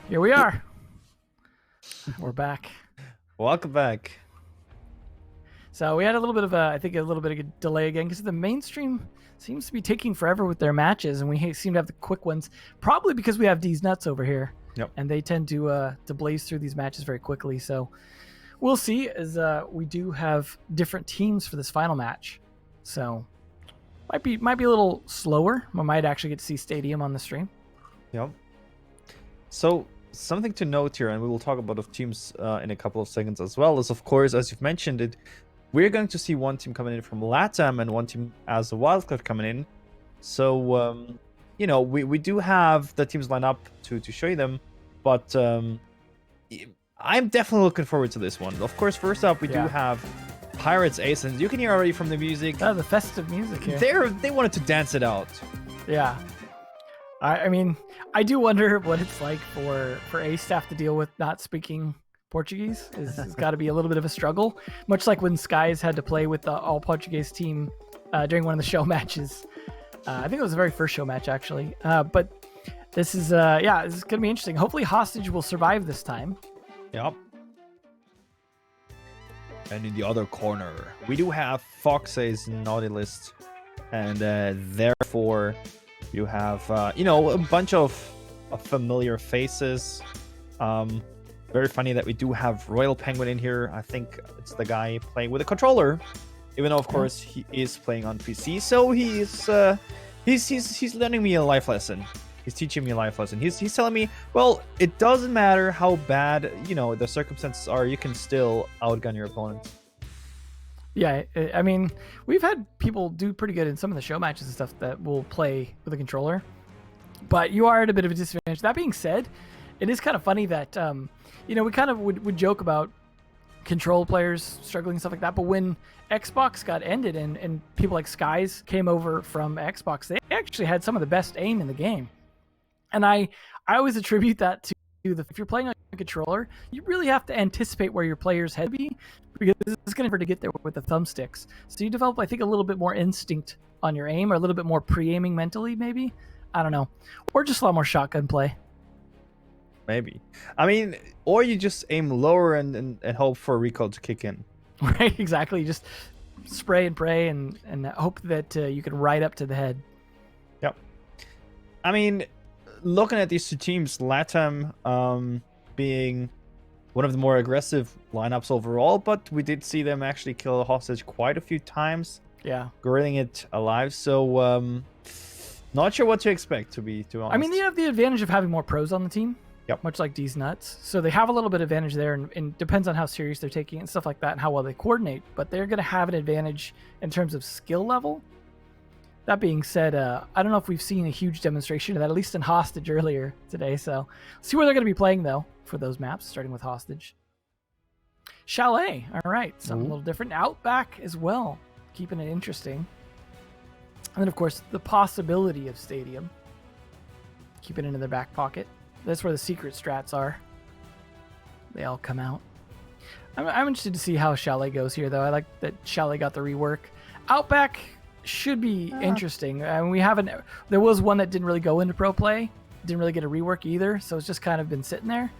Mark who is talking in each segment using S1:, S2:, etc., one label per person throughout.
S1: Here we are. We're back.
S2: Welcome back.
S1: So we had a little bit of a delay again because the mainstream seems to be taking forever with their matches, and we seem to have the quick ones. Probably because we have these nuts over here, and they tend to blaze through these matches very quickly. So we'll see, as we do have different teams for this final match. So might be a little slower. We might actually get to see Stadium on the stream.
S2: Yep. So something to note here, and we will talk about the teams in a couple of seconds as well, is of course, as you've mentioned it, we're going to see one team coming in from LATAM and one team as a wildcard coming in. So, we do have the teams lined up to show you them, but I'm definitely looking forward to this one. Of course, first up, we do have Pyrite's Ace, and you can hear already from the music.
S1: Oh, the festive music here.
S2: They wanted to dance it out.
S1: Yeah. I mean, I do wonder what it's like for A staff to deal with not speaking Portuguese. It's got to be a little bit of a struggle, much like when Skies had to play with the all Portuguese team during one of the show matches. I think it was the very first show match, actually. But this is this is going to be interesting. Hopefully Hostage will survive this time.
S2: Yep. And in the other corner, we do have FoxA's naughty list, and therefore you have a bunch of familiar faces. Very funny that we do have Royal Penguin in here. I think it's the guy playing with a controller, even though of course he is playing on PC. So he's learning me a life lesson. He's teaching me a life lesson. He's telling me, well, it doesn't matter how bad the circumstances are. You can still outgun your opponent.
S1: Yeah, I mean, we've had people do pretty good in some of the show matches and stuff that will play with a controller, but you are at a bit of a disadvantage. That being said, it is kind of funny that we kind of would joke about control players struggling and stuff like that, but when Xbox got ended and people like Skies came over from Xbox, they actually had some of the best aim in the game. And I always attribute that to if you're playing on a controller, you really have to anticipate where your player's head be, because it's going to get there with the thumbsticks. So you develop, I think, a little bit more instinct on your aim, or a little bit more pre-aiming mentally, maybe. I don't know. Or just a lot more shotgun play.
S2: Maybe. I mean, or you just aim lower and hope for a recoil to kick in.
S1: Right, exactly. You just spray and pray and hope that you can ride up to the head.
S2: Yep. I mean, looking at these two teams, LATAM being one of the more aggressive lineups overall, but we did see them actually kill a hostage quite a few times.
S1: Yeah.
S2: Grilling it alive. So, not sure what to expect, to be honest.
S1: I mean, they have the advantage of having more pros on the team.
S2: Yep.
S1: Much like D's Nuts. So they have a little bit of advantage there, and depends on how serious they're taking it and stuff like that and how well they coordinate. But they're going to have an advantage in terms of skill level. That being said, I don't know if we've seen a huge demonstration of that, at least in Hostage earlier today. So see where they're going to be playing, though, for those maps, starting with Hostage. Chalet. All right. Something a little different. Outback as well. Keeping it interesting. And then, of course, the possibility of Stadium. Keeping it in their back pocket. That's where the secret strats are. They all come out. I'm interested to see how Chalet goes here, though. I like that Chalet got the rework. Outback should be interesting. I mean, there was one that didn't really go into pro play. Didn't really get a rework either, so it's just kind of been sitting there.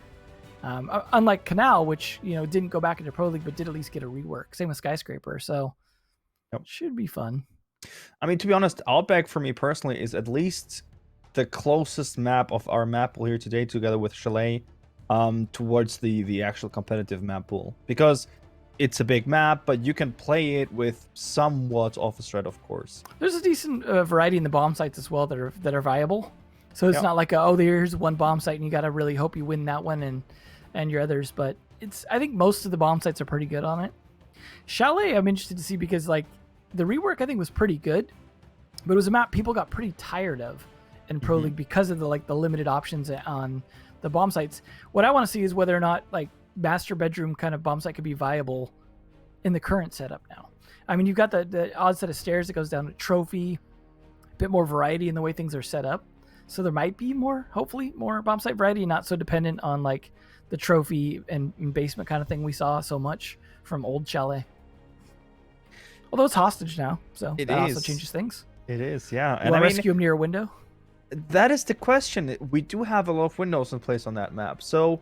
S1: Unlike Canal, which didn't go back into Pro League, but did at least get a rework. Same with Skyscraper, so should be fun.
S2: I mean, to be honest, Outback for me personally is at least the closest map of our map pool here today, together with Chalet, towards the actual competitive map pool, because it's a big map, but you can play it with somewhat of a threat, of course. There's
S1: a decent variety in the bomb sites as well that are viable, so it's not like here's one bomb site and you got to really hope you win that one and your others. But I think most of the bomb sites are pretty good on it. Chalet, I'm interested to see, because like the rework I think was pretty good, but it was a map people got pretty tired of in Pro League because of the limited options on the bomb sites. What I want to see is whether or not like master bedroom kind of bomb site could be viable in the current setup now. I mean, you've got the odd set of stairs that goes down to trophy, a bit more variety in the way things are set up. So there might be hopefully more bomb site variety, not so dependent on like the trophy and basement kind of thing we saw so much from old Chalet. Although it's Hostage now, so that also changes things.
S2: It is, yeah.
S1: And I rescue him near a window.
S2: that is the question. We do have a lot of windows in place on that map. So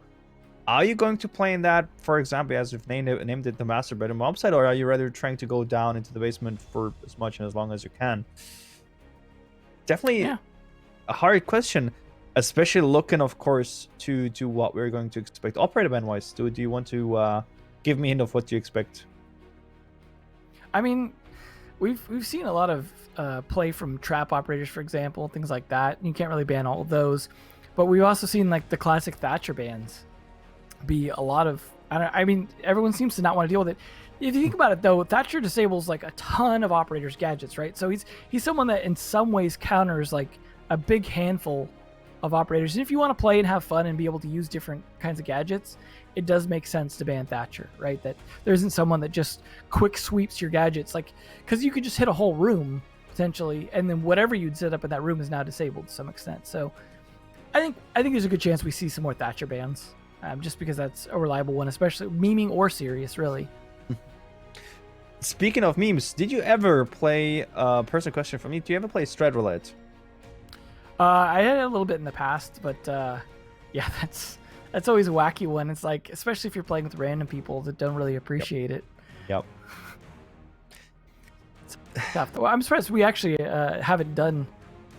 S2: are you going to play in that, for example, as you've named it the master bedroom mob site, or are you rather trying to go down into the basement for as much and as long as you can? Definitely
S1: Yeah.
S2: a hard question, especially looking, of course, to what we're going to expect operator ban wise. Do you want to give me a hint of what you expect?
S1: I mean, we've seen a lot of play from trap operators, for example, things like that. You can't really ban all of those, but we've also seen like the classic Thatcher bans be a lot of. I mean, everyone seems to not want to deal with it. If you think about it, though, Thatcher disables like a ton of operators' gadgets, right? So he's someone that in some ways counters like a big handful of operators. And if you want to play and have fun and be able to use different kinds of gadgets, it does make sense to ban Thatcher, right? That there isn't someone that just quick sweeps your gadgets, like, because you could just hit a whole room potentially, and then whatever you'd set up in that room is now disabled to some extent. So I think there's a good chance we see some more Thatcher bans, just because that's a reliable one, especially memeing or serious, really.
S2: Speaking of memes, did you ever play personal question for me? Do you ever play Strat Roulette?
S1: I had it a little bit in the past, but yeah, that's always a wacky one. It's like, especially if you're playing with random people that don't really appreciate it.
S2: Yep.
S1: It's tough. Well, I'm surprised we actually haven't done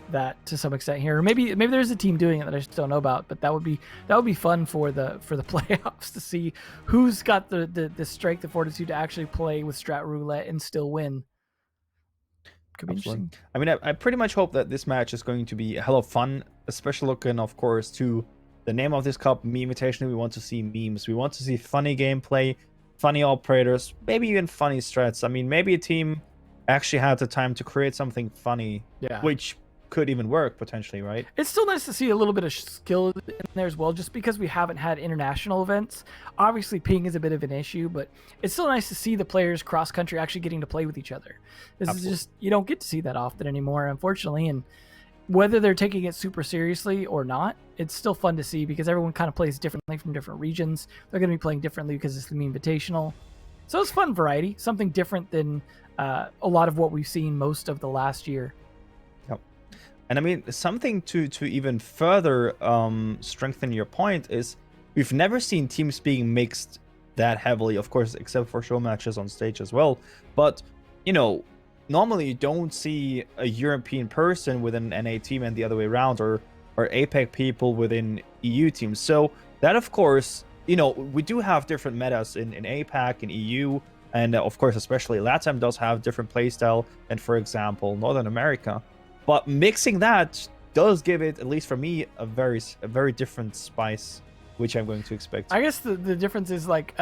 S1: that to some extent here. Or maybe there's a team doing it that I just don't know about. But that would be fun for the playoffs to see who's got the strength and fortitude to actually play with Strat Roulette and still win. Could be
S2: Absolutely.
S1: interesting.
S2: I mean, I pretty much hope that this match is going to be a hell of fun, especially looking, of course, to the name of this cup, Memevitational. We want to see memes. We want to see funny gameplay, funny operators, maybe even funny strats. I mean, maybe a team actually had the time to create something funny,
S1: Yeah.
S2: which could even work potentially, right?
S1: It's still nice to see a little bit of skill in there as well, just because we haven't had international events. Obviously, ping is a bit of an issue, but it's still nice to see the players cross country actually getting to play with each other. This
S2: Absolutely.
S1: is just, you don't get to see that often anymore, unfortunately. And whether they're taking it super seriously or not, it's still fun to see because everyone kind of plays differently from different regions. They're going to be playing differently because it's the Memevitational. So it's fun variety, something different than a lot of what we've seen most of the last year.
S2: And I mean, something to even further strengthen your point is we've never seen teams being mixed that heavily, of course, except for show matches on stage as well. But, you know, normally you don't see a European person within an NA team and the other way around, or APAC people within EU teams. So that, of course, you know, we do have different metas in APAC and EU. And of course, especially LATAM does have different playstyle than, for example, Northern America. But mixing that does give it, at least for me, a very different spice, which I'm going to expect.
S1: I guess the difference is like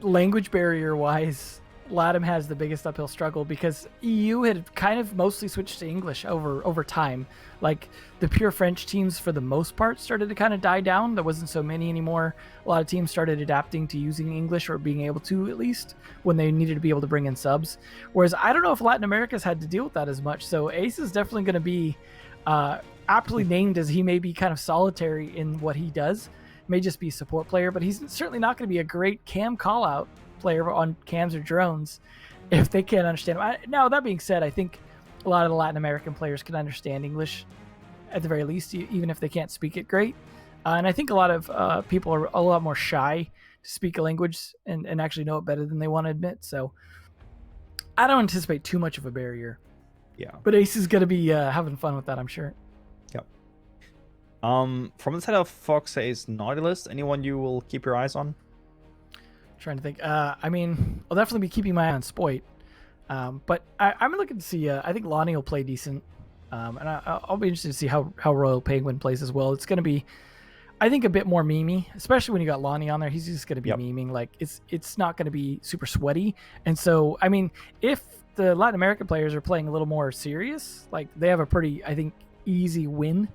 S1: language barrier wise, LATAM has the biggest uphill struggle because EU had kind of mostly switched to English over time. Like the pure French teams for the most part started to kind of die down. There wasn't so many anymore. A lot of teams started adapting to using English, or being able to, at least when they needed to be able to bring in subs. Whereas I don't know if Latin America's had to deal with that as much. So Ace is definitely going to be aptly named, as he may be kind of solitary in what he does. May just be a support player, but he's certainly not going to be a great cam call out player on cams or drones if they can't understand him. Now, that being said, I think a lot of the Latin American players can understand English at the very least, even if they can't speak it great. And I think a lot of people are a lot more shy to speak a language and actually know it better than they want to admit. So I don't anticipate too much of a barrier.
S2: Yeah.
S1: But Ace is going to be having fun with that, I'm sure.
S2: Yep. From the side of FoxA's Nautilus, anyone you will keep your eyes on?
S1: Trying to think. I mean, I'll definitely be keeping my eye on Spoit. But I'm looking to see. I think Lonnie will play decent. And I'll be interested to see how Royal Penguin plays as well. It's going to be, I think, a bit more memey, especially when you got Lonnie on there. He's just going to be meming. Like it's not going to be super sweaty. And so, I mean, if the Latin American players are playing a little more serious, like they have a pretty, I think, easy win,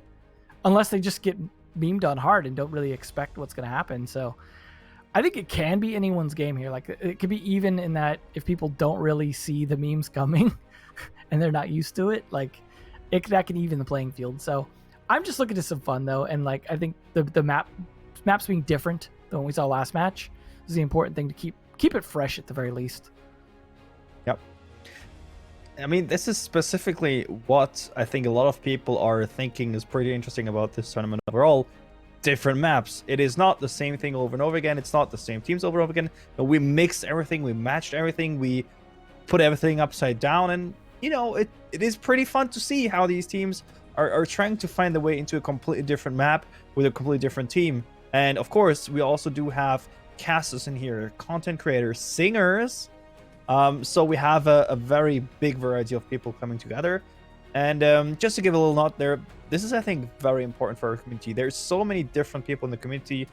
S1: unless they just get memed on hard and don't really expect what's going to happen. So I think it can be anyone's game here. Like it could be even in that if people don't really see the memes coming and they're not used to it, like that can even the playing field. So I'm just looking to some fun though, and like I think the maps being different than what we saw last match is the important thing to keep it fresh at the very least.
S2: Yep. I mean, this is specifically what I think a lot of people are thinking is pretty interesting about this tournament overall. Different maps. It is not the same thing over and over again. It's not the same teams over and over again. But we mixed everything. We matched everything. We put everything upside down. And, it is pretty fun to see how these teams are trying to find their way into a completely different map with a completely different team. And, of course, we also do have casters in here, content creators, singers. So we have a very big variety of people coming together. And just to give a little note there, this is, I think, very important for our community. There's so many different people in the community,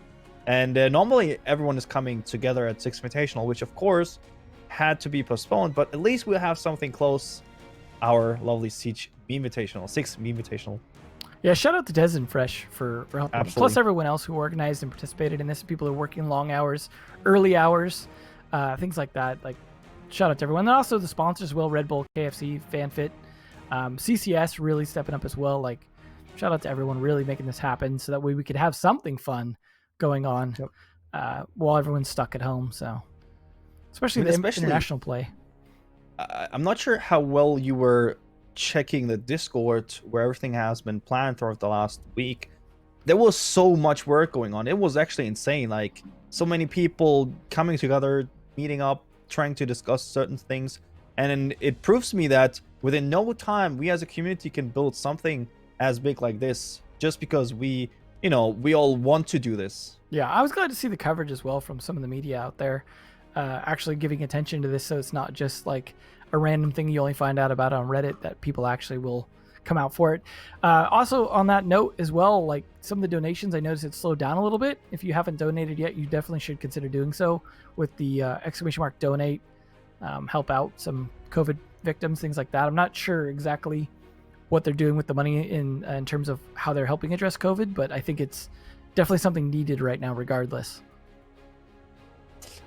S2: and normally everyone is coming together at Six Memevitational, which, of course, had to be postponed, but at least we'll have something close, our lovely Six Memevitational.
S1: Yeah, shout out to Des and Fresh for helping.
S2: Absolutely.
S1: Plus everyone else who organized and participated in this. People who are working long hours, early hours, things like that. Like, shout out to everyone. And also the sponsors as well, Red Bull, KFC, FanFit, CCS really stepping up as well. Like, shout out to everyone really making this happen so that way we could have something fun going on while everyone's stuck at home. So, especially international play.
S2: I'm not sure how well you were checking the Discord where everything has been planned throughout the last week. There was so much work going on. It was actually insane. Like, so many people coming together, meeting up, trying to discuss certain things. And it proves to me that within no time, we as a community can build something as big like this just because we all want to do this.
S1: Yeah, I was glad to see the coverage as well from some of the media out there actually giving attention to this, so it's not just like a random thing you only find out about on Reddit, that people actually will come out for it. Also, on that note as well, like some of the donations, I noticed it slowed down a little bit. If you haven't donated yet, you definitely should consider doing so with the !donate, help out some COVID victims, things like that. I'm not sure exactly what they're doing with the money in terms of how they're helping address COVID, but I think it's definitely something needed right now regardless.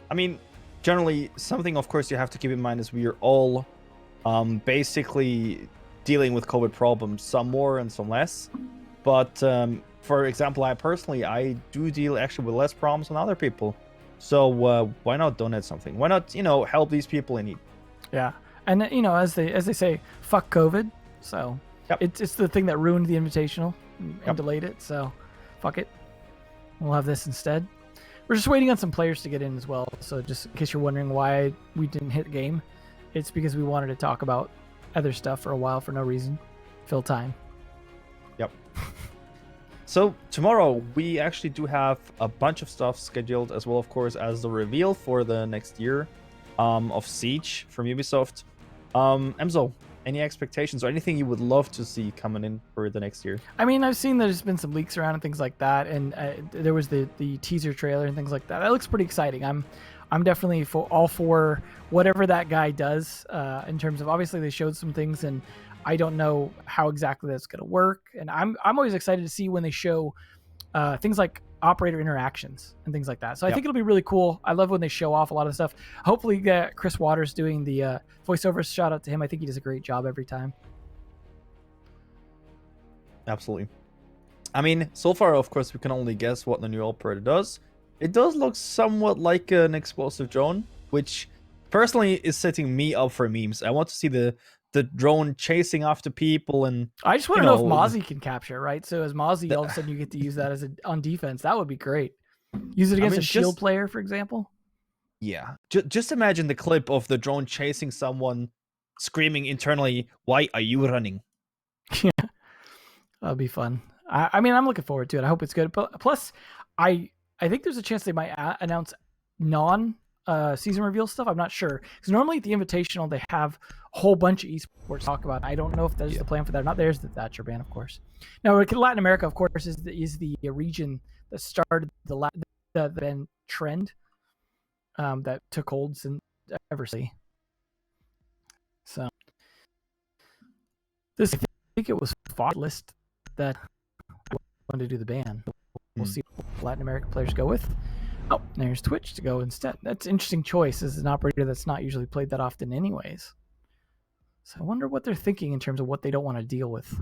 S2: I mean, generally, something, of course, you have to keep in mind is we are all basically dealing with COVID problems, some more and some less. But for example, I do deal actually with less problems than other people. So why not donate something? Why not, help these people in need?
S1: Yeah, and as they say, fuck COVID. So it's the thing that ruined the Invitational and delayed it. So fuck it. We'll have this instead. We're just waiting on some players to get in as well. So just in case you're wondering why we didn't hit game, it's because we wanted to talk about other stuff for a while for no reason. Fill time.
S2: Yep. So tomorrow we actually do have a bunch of stuff scheduled, as well, of course, as the reveal for the next year of Siege from Ubisoft. Emzo, any expectations or anything you would love to see coming in for the next year?
S1: I mean, I've seen there's been some leaks around and things like that, and there was the teaser trailer and things like that. That looks pretty exciting. I'm definitely all for whatever that guy does in terms of, obviously they showed some things and I don't know how exactly that's going to work. And I'm always excited to see when they show things like operator interactions and things like that. So I think it'll be really cool. I love when they show off a lot of stuff. Hopefully get Chris Waters doing the voiceovers. Shout out to him. I think he does a great job every time.
S2: Absolutely. I mean, so far, of course, we can only guess what the new operator does. It does look somewhat like an explosive drone, which personally is setting me up for memes. I want to see the drone chasing after people, and
S1: I just want to know if Mozzie can capture, right? So as Mozzie, all of a sudden you get to use that on defense. That would be great. Use it against a shield player, for example.
S2: Yeah. Just imagine the clip of the drone chasing someone, screaming internally, "Why are you running?"
S1: Yeah, that'll be fun. I mean, I'm looking forward to it. I hope it's good. But plus, I think there's a chance they might announce season reveal stuff. I'm not sure, because normally at the Invitational they have a whole bunch of esports to talk about. I don't know if that's the plan for that or not. There's the Thatcher ban, of course. Now Latin America, of course, is the region that started the ban trend that took hold since ever see. So this, I think it was FoxA's list that wanted to do the ban. We'll see what Latin American players go with. Oh, there's Twitch to go instead. That's an interesting choice as an operator that's not usually played that often anyways. So I wonder what they're thinking in terms of what they don't want to deal with.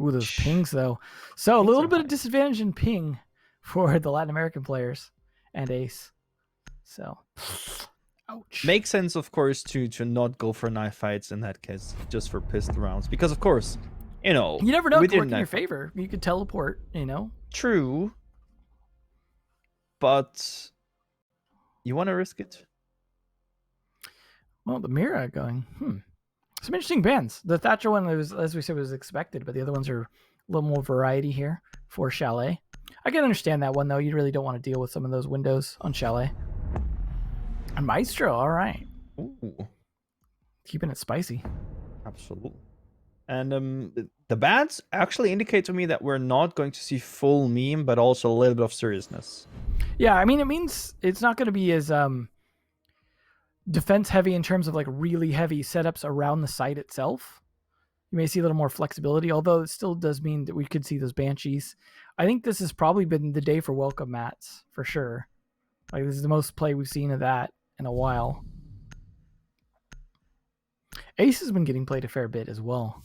S1: Ooh, those pings though. So a little bit of disadvantage in ping for the Latin American players and Ace. So Ouch.
S2: Makes sense, of course, to not go for knife fights in that case, just for pistol rounds. Because, of course,
S1: You never know. It
S2: with
S1: could
S2: your
S1: work in your
S2: knife
S1: favor. You could teleport,
S2: True, but you want to risk it?
S1: Well, the Mira going. Some interesting bands. The Thatcher one, was, as we said, was expected, but the other ones are a little more variety here for Chalet. I can understand that one, though. You really don't want to deal with some of those windows on Chalet. And Maestro, all right.
S2: Ooh,
S1: Keeping it spicy.
S2: absolutely. And the bats actually indicate to me that we're not going to see full meme, but also a little bit of seriousness.
S1: Yeah, I mean, it means it's not going to be as defense heavy in terms of like really heavy setups around the site itself. You may see a little more flexibility, although it still does mean that we could see those Banshees. I think this has probably been the day for welcome mats, for sure. Like, this is the most play we've seen of that in a while. Ace has been getting played a fair bit as well.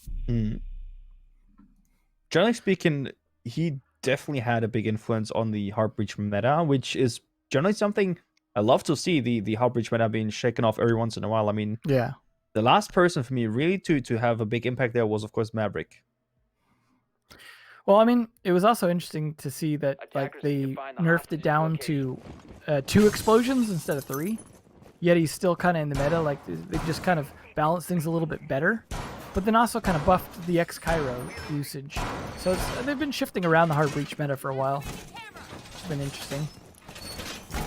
S2: Generally speaking, he definitely had a big influence on the Heartbreach meta, which is generally something I love to see, the Heartbreach meta being shaken off every once in a while. I mean,
S1: Yeah.
S2: the last person for me really to have a big impact there was, of course, Maverick.
S1: Well, I mean, it was also interesting to see that like they nerfed it down to 2 explosions instead of 3. Yet he's still kind of in the meta. Like, they just kind of balanced things a little bit better. But then also kind of buffed the X-Cairo usage. So they've been shifting around the Heartbreach meta for a while. It's been interesting.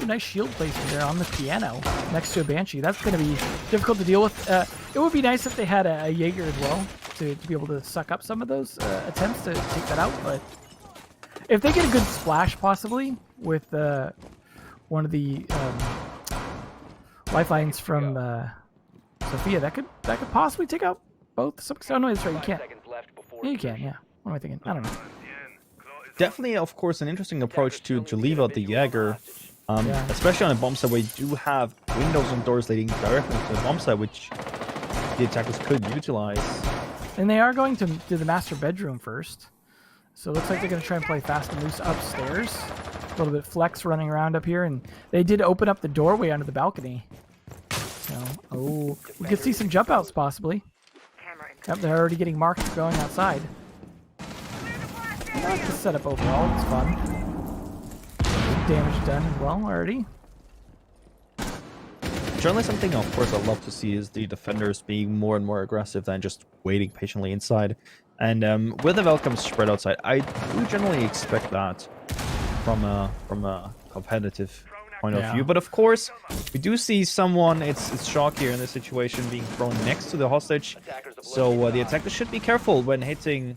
S1: Ooh, nice shield placement there on the piano next to a Banshee. That's going to be difficult to deal with. It would be nice if they had a Jaeger as well to be able to suck up some of those attempts to take that out. But if they get a good splash possibly with one of the lifelines from Sophia, that could possibly take out both. Oh no, that's right. You can't. Yeah, you can. Yeah. What am I thinking? I don't know.
S2: Definitely, of course, an interesting approach to leave out the Jaeger,
S1: Yeah.
S2: especially on a bomb site where you do have windows and doors leading directly to the bomb site, which the attackers could utilize.
S1: And they are going to do the master bedroom first. So it looks like they're going to try and play fast and loose upstairs. A little bit flex running around up here. And they did open up the doorway onto the balcony. So, we could see some jump outs possibly. Yep, they're already getting marked going outside. I like the setup overall. It's fun. Damage done as well already.
S2: Generally, something, of course, I love to see is the defenders being more and more aggressive than just waiting patiently inside. And with the welcome spread outside, I do generally expect that from a competitive point of view. But of course, we do see someone, it's Shock here in this situation, being thrown next to the hostage. So the attacker should be careful when hitting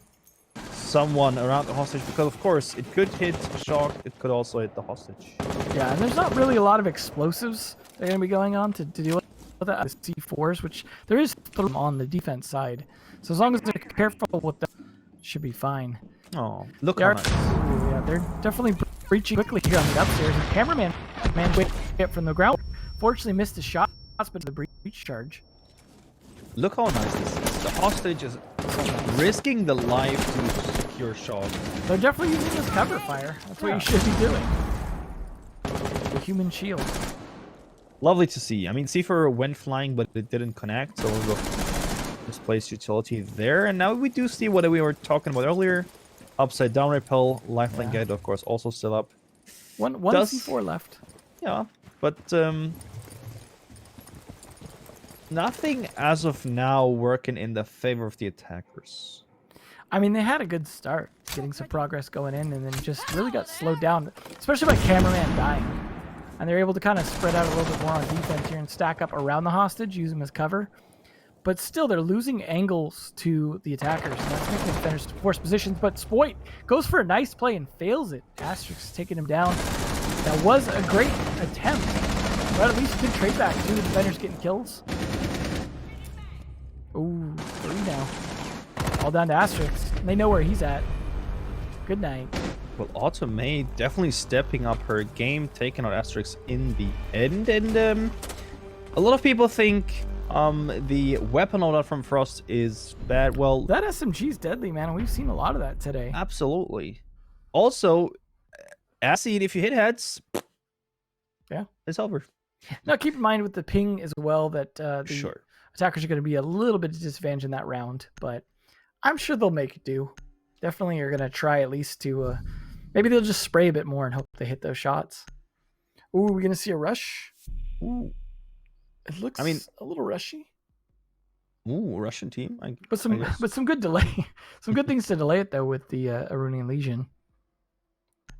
S2: someone around the hostage, because of course it could hit Shock, it could also hit the hostage.
S1: Yeah, and there's not really a lot of explosives that are going to be going on to deal with that. The C4s, which there is on the defense side. So as long as they're careful with that, should be fine.
S2: Oh, look how nice.
S1: Yeah, they're definitely breaching quickly here on the upstairs. And cameraman went from the ground. Fortunately missed the shots, but the breach charge.
S2: Look how nice this is. The hostage is risking the life to secure Shock.
S1: They're definitely using this cover fire. That's what you should be doing. The human shield.
S2: Lovely to see. I mean, C4 went flying, but it didn't connect, so we'll misplaced utility there. And now we do see what we were talking about earlier. Upside down repel, lifeline gate, of course, also still up.
S1: One C4 left.
S2: Yeah, but nothing as of now working in the favor of the attackers.
S1: I mean, they had a good start, getting some progress going in, and then just really got slowed down, especially by cameraman dying. And they're able to kind of spread out a little bit more on defense here and stack up around the hostage, use them as cover. But still, they're losing angles to the attackers, and that's making the defenders force positions. But Spoit goes for a nice play and fails it. Asterix taking him down. That was a great attempt, but at least good trade back. 2 defenders getting kills. Ooh, 3 now. All down to Asterix. They know where he's at. Good night.
S2: Well, Automate definitely stepping up her game, taking out Asterix in the end. And a lot of people think the weapon loadout from Frost is bad. Well,
S1: that SMG's deadly, man. We've seen a lot of that today.
S2: Absolutely. Also, Acid, if you hit heads,
S1: yeah,
S2: it's over.
S1: Now, keep in mind with the ping as well that the
S2: Sure.
S1: attackers are going to be a little bit disadvantaged in that round, but I'm sure they'll make it do. Definitely are going to try at least to. Maybe they'll just spray a bit more and hope they hit those shots. Ooh, we're going to see a rush.
S2: Ooh.
S1: It looks
S2: I mean,
S1: a little rushy.
S2: Ooh, Russian team.
S1: But some good delay. Some good things to delay it, though, with the Arunian Legion.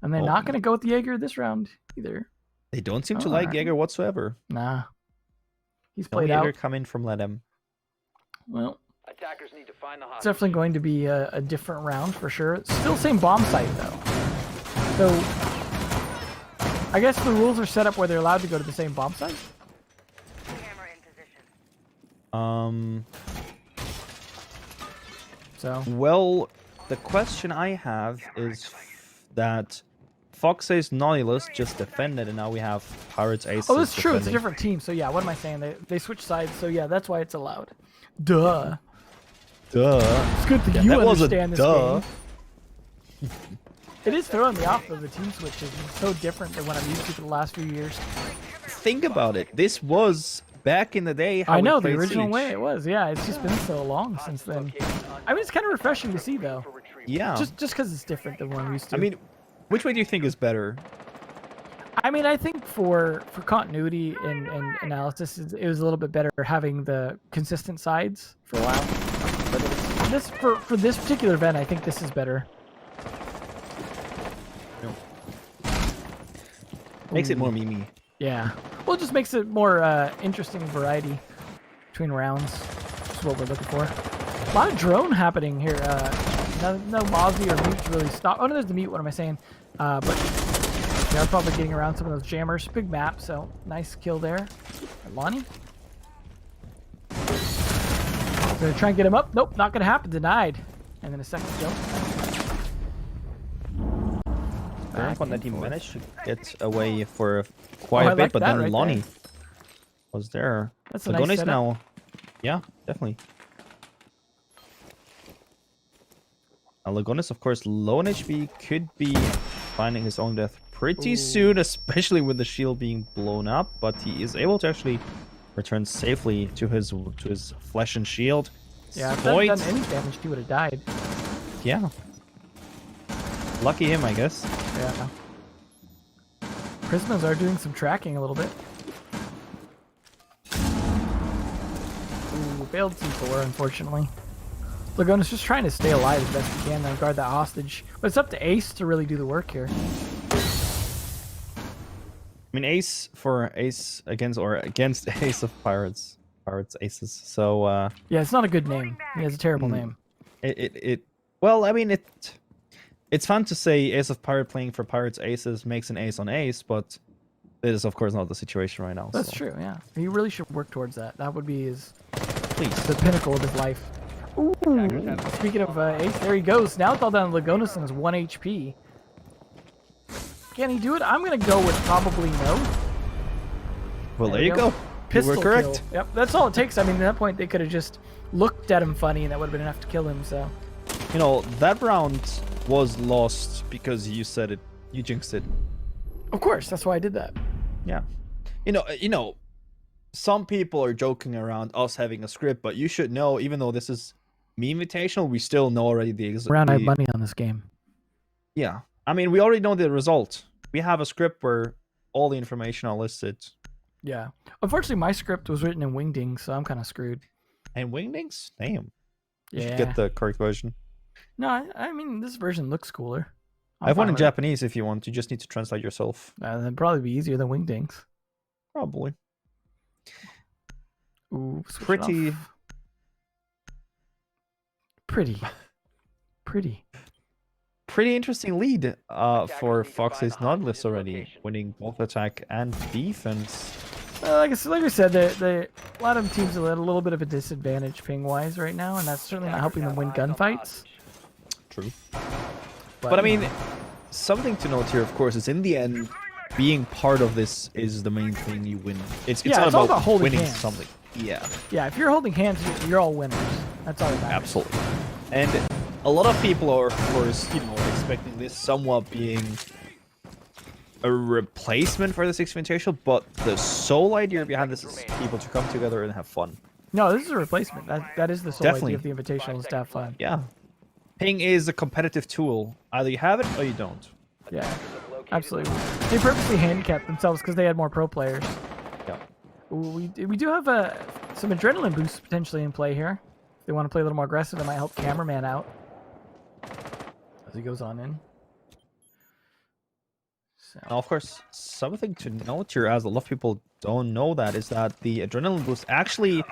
S1: And they're not going to go with the Jaeger this round either.
S2: They don't seem to like
S1: right.
S2: Jaeger whatsoever.
S1: Nah. He's
S2: No
S1: played
S2: Jaeger
S1: out.
S2: coming from Ledem.
S1: Well,
S3: Attackers need to find the
S1: it's definitely going to be a different round for sure. Still same bomb site, though. So, I guess the rules are set up where they're allowed to go to the same bomb site?
S4: Camera in position.
S1: So,
S2: Well, the question I have is that FoxA's Nautilus just defended, and now we have Pirates Aces.
S1: oh, that's true. It's a
S2: defending.
S1: different team. So, yeah, what am I saying? They switched sides. So, yeah, that's why it's allowed. Duh.
S2: Duh.
S1: It's good that
S2: Yeah,
S1: you
S2: that was a
S1: understand this
S2: duh.
S1: game. It is throwing me off of the team switches. It's so different than what I'm used to for the last few years.
S2: Think about it. This was back in the day. How
S1: I
S2: we
S1: know, the
S2: played
S1: original
S2: Siege.
S1: way it was. Yeah, it's just been so long since then. I mean, it's kind of refreshing to see, though.
S2: Yeah.
S1: Just because it's different than what I'm used to.
S2: I mean, which way do you think is better?
S1: I mean, I think for continuity and analysis, it was a little bit better having the consistent sides for a while. But this for this particular event, I think this is better.
S2: Makes it more memey.
S1: Yeah. Well, it just makes it more interesting variety between rounds. That's what we're looking for. A lot of drone happening here. No Mozzie or Mute to really stop. Oh, no, there's the Mute. What am I saying? But they are probably getting around some of those jammers. Big map, so nice kill there. Lonnie. Gonna try and get him up. Nope, not gonna happen. Denied. And then a second kill.
S2: That one
S1: and
S2: that he
S1: forth.
S2: managed to get away for quite
S1: Oh,
S2: a
S1: I
S2: bit,
S1: like
S2: but
S1: that
S2: then
S1: right
S2: Lonnie
S1: there.
S2: was there.
S1: That's a nice
S2: Lagones
S1: setup.
S2: now. Yeah, definitely. Lagones, of course, low on HP, could be finding his own death pretty
S1: Ooh.
S2: soon, especially with the shield being blown up, but he is able to actually return safely to his flesh and shield.
S1: Yeah, if that
S2: Void.
S1: had done any damage, he would have died.
S2: Yeah. Lucky him, I guess.
S1: Yeah. Prismas are doing some tracking a little bit. Ooh, failed C4, unfortunately. Lagona's just trying to stay alive as best he can and guard that hostage. But it's up to Ace to really do the work here.
S2: I mean, Ace for Ace against Ace of Pirates. Pirates Aces. So
S1: Yeah, it's not a good name. He has a terrible name.
S2: well, I mean it's fun to say Ace of Pirate playing for Pirates Aces makes an ace on ace, but it is of course not the situation right now.
S1: That's
S2: so.
S1: true, yeah. He really should work towards that. That would be
S2: Please.
S1: the pinnacle of his life. Ooh, speaking of Ace, there he goes. Now it's all down to Lagonis and his 1 HP. Can he do it? I'm going to go with probably no.
S2: Well, there
S1: we
S2: you
S1: go.
S2: go.
S1: Pistol
S2: you were correct.
S1: kill. Yep, that's all it takes. I mean, at that point, they could have just looked at him funny, and that would have been enough to kill him, so.
S2: You know, that round was lost because you said it. You jinxed it.
S1: Of course, that's why I did that.
S2: Yeah. You know, some people are joking around us having a script, but you should know, even though this is Memevitational, we still know already the
S1: Round I have money on this game.
S2: Yeah. I mean, we already know the result. We have a script where all the information are listed.
S1: Yeah. Unfortunately, my script was written in Wingding, so I'm kind of screwed.
S2: And Wingdings? Damn. You
S1: Yeah.
S2: should get the correct version.
S1: No, I mean, this version looks cooler.
S2: I have one
S1: fine
S2: in
S1: with it.
S2: Japanese if you want. You just need to translate yourself.
S1: That'd probably be easier than Wingdings.
S2: Probably.
S1: Ooh, switch it
S2: Pretty.
S1: off. Pretty. Pretty.
S2: Pretty interesting lead for
S3: need to find
S2: FoxA's
S3: the
S2: Nautilus
S3: hostage
S2: already,
S3: location.
S2: winning both attack and defense.
S1: Like I said, a lot of teams are at a little bit of a disadvantage ping-wise right now, and that's certainly not helping them win gunfights.
S2: True. But I mean, something to note here, of course, is in the end, being part of this is the main thing you win. It's
S1: Yeah,
S2: not
S1: it's all
S2: about
S1: about holding
S2: winning
S1: hands.
S2: something. Yeah,
S1: Yeah, if you're holding hands, you're all winners. That's all that matters.
S2: absolutely. And a lot of people are, of course, expecting this somewhat being a replacement for the Six Memevitational, but the sole idea behind this is people to come together and have fun.
S1: No, this is a replacement. That is the sole
S2: Definitely.
S1: idea of the Invitational is to have fun.
S2: Yeah. Ping is a competitive tool. Either you have it or you don't.
S1: Yeah, absolutely. They purposely handicapped themselves because they had more pro players.
S2: Yeah.
S1: We do have some adrenaline boosts potentially in play here. If they want to play a little more aggressive, it might help cameraman out as he goes on in. So.
S2: Now, of course, something to note here, as a lot of people don't know that, is that the adrenaline boost actually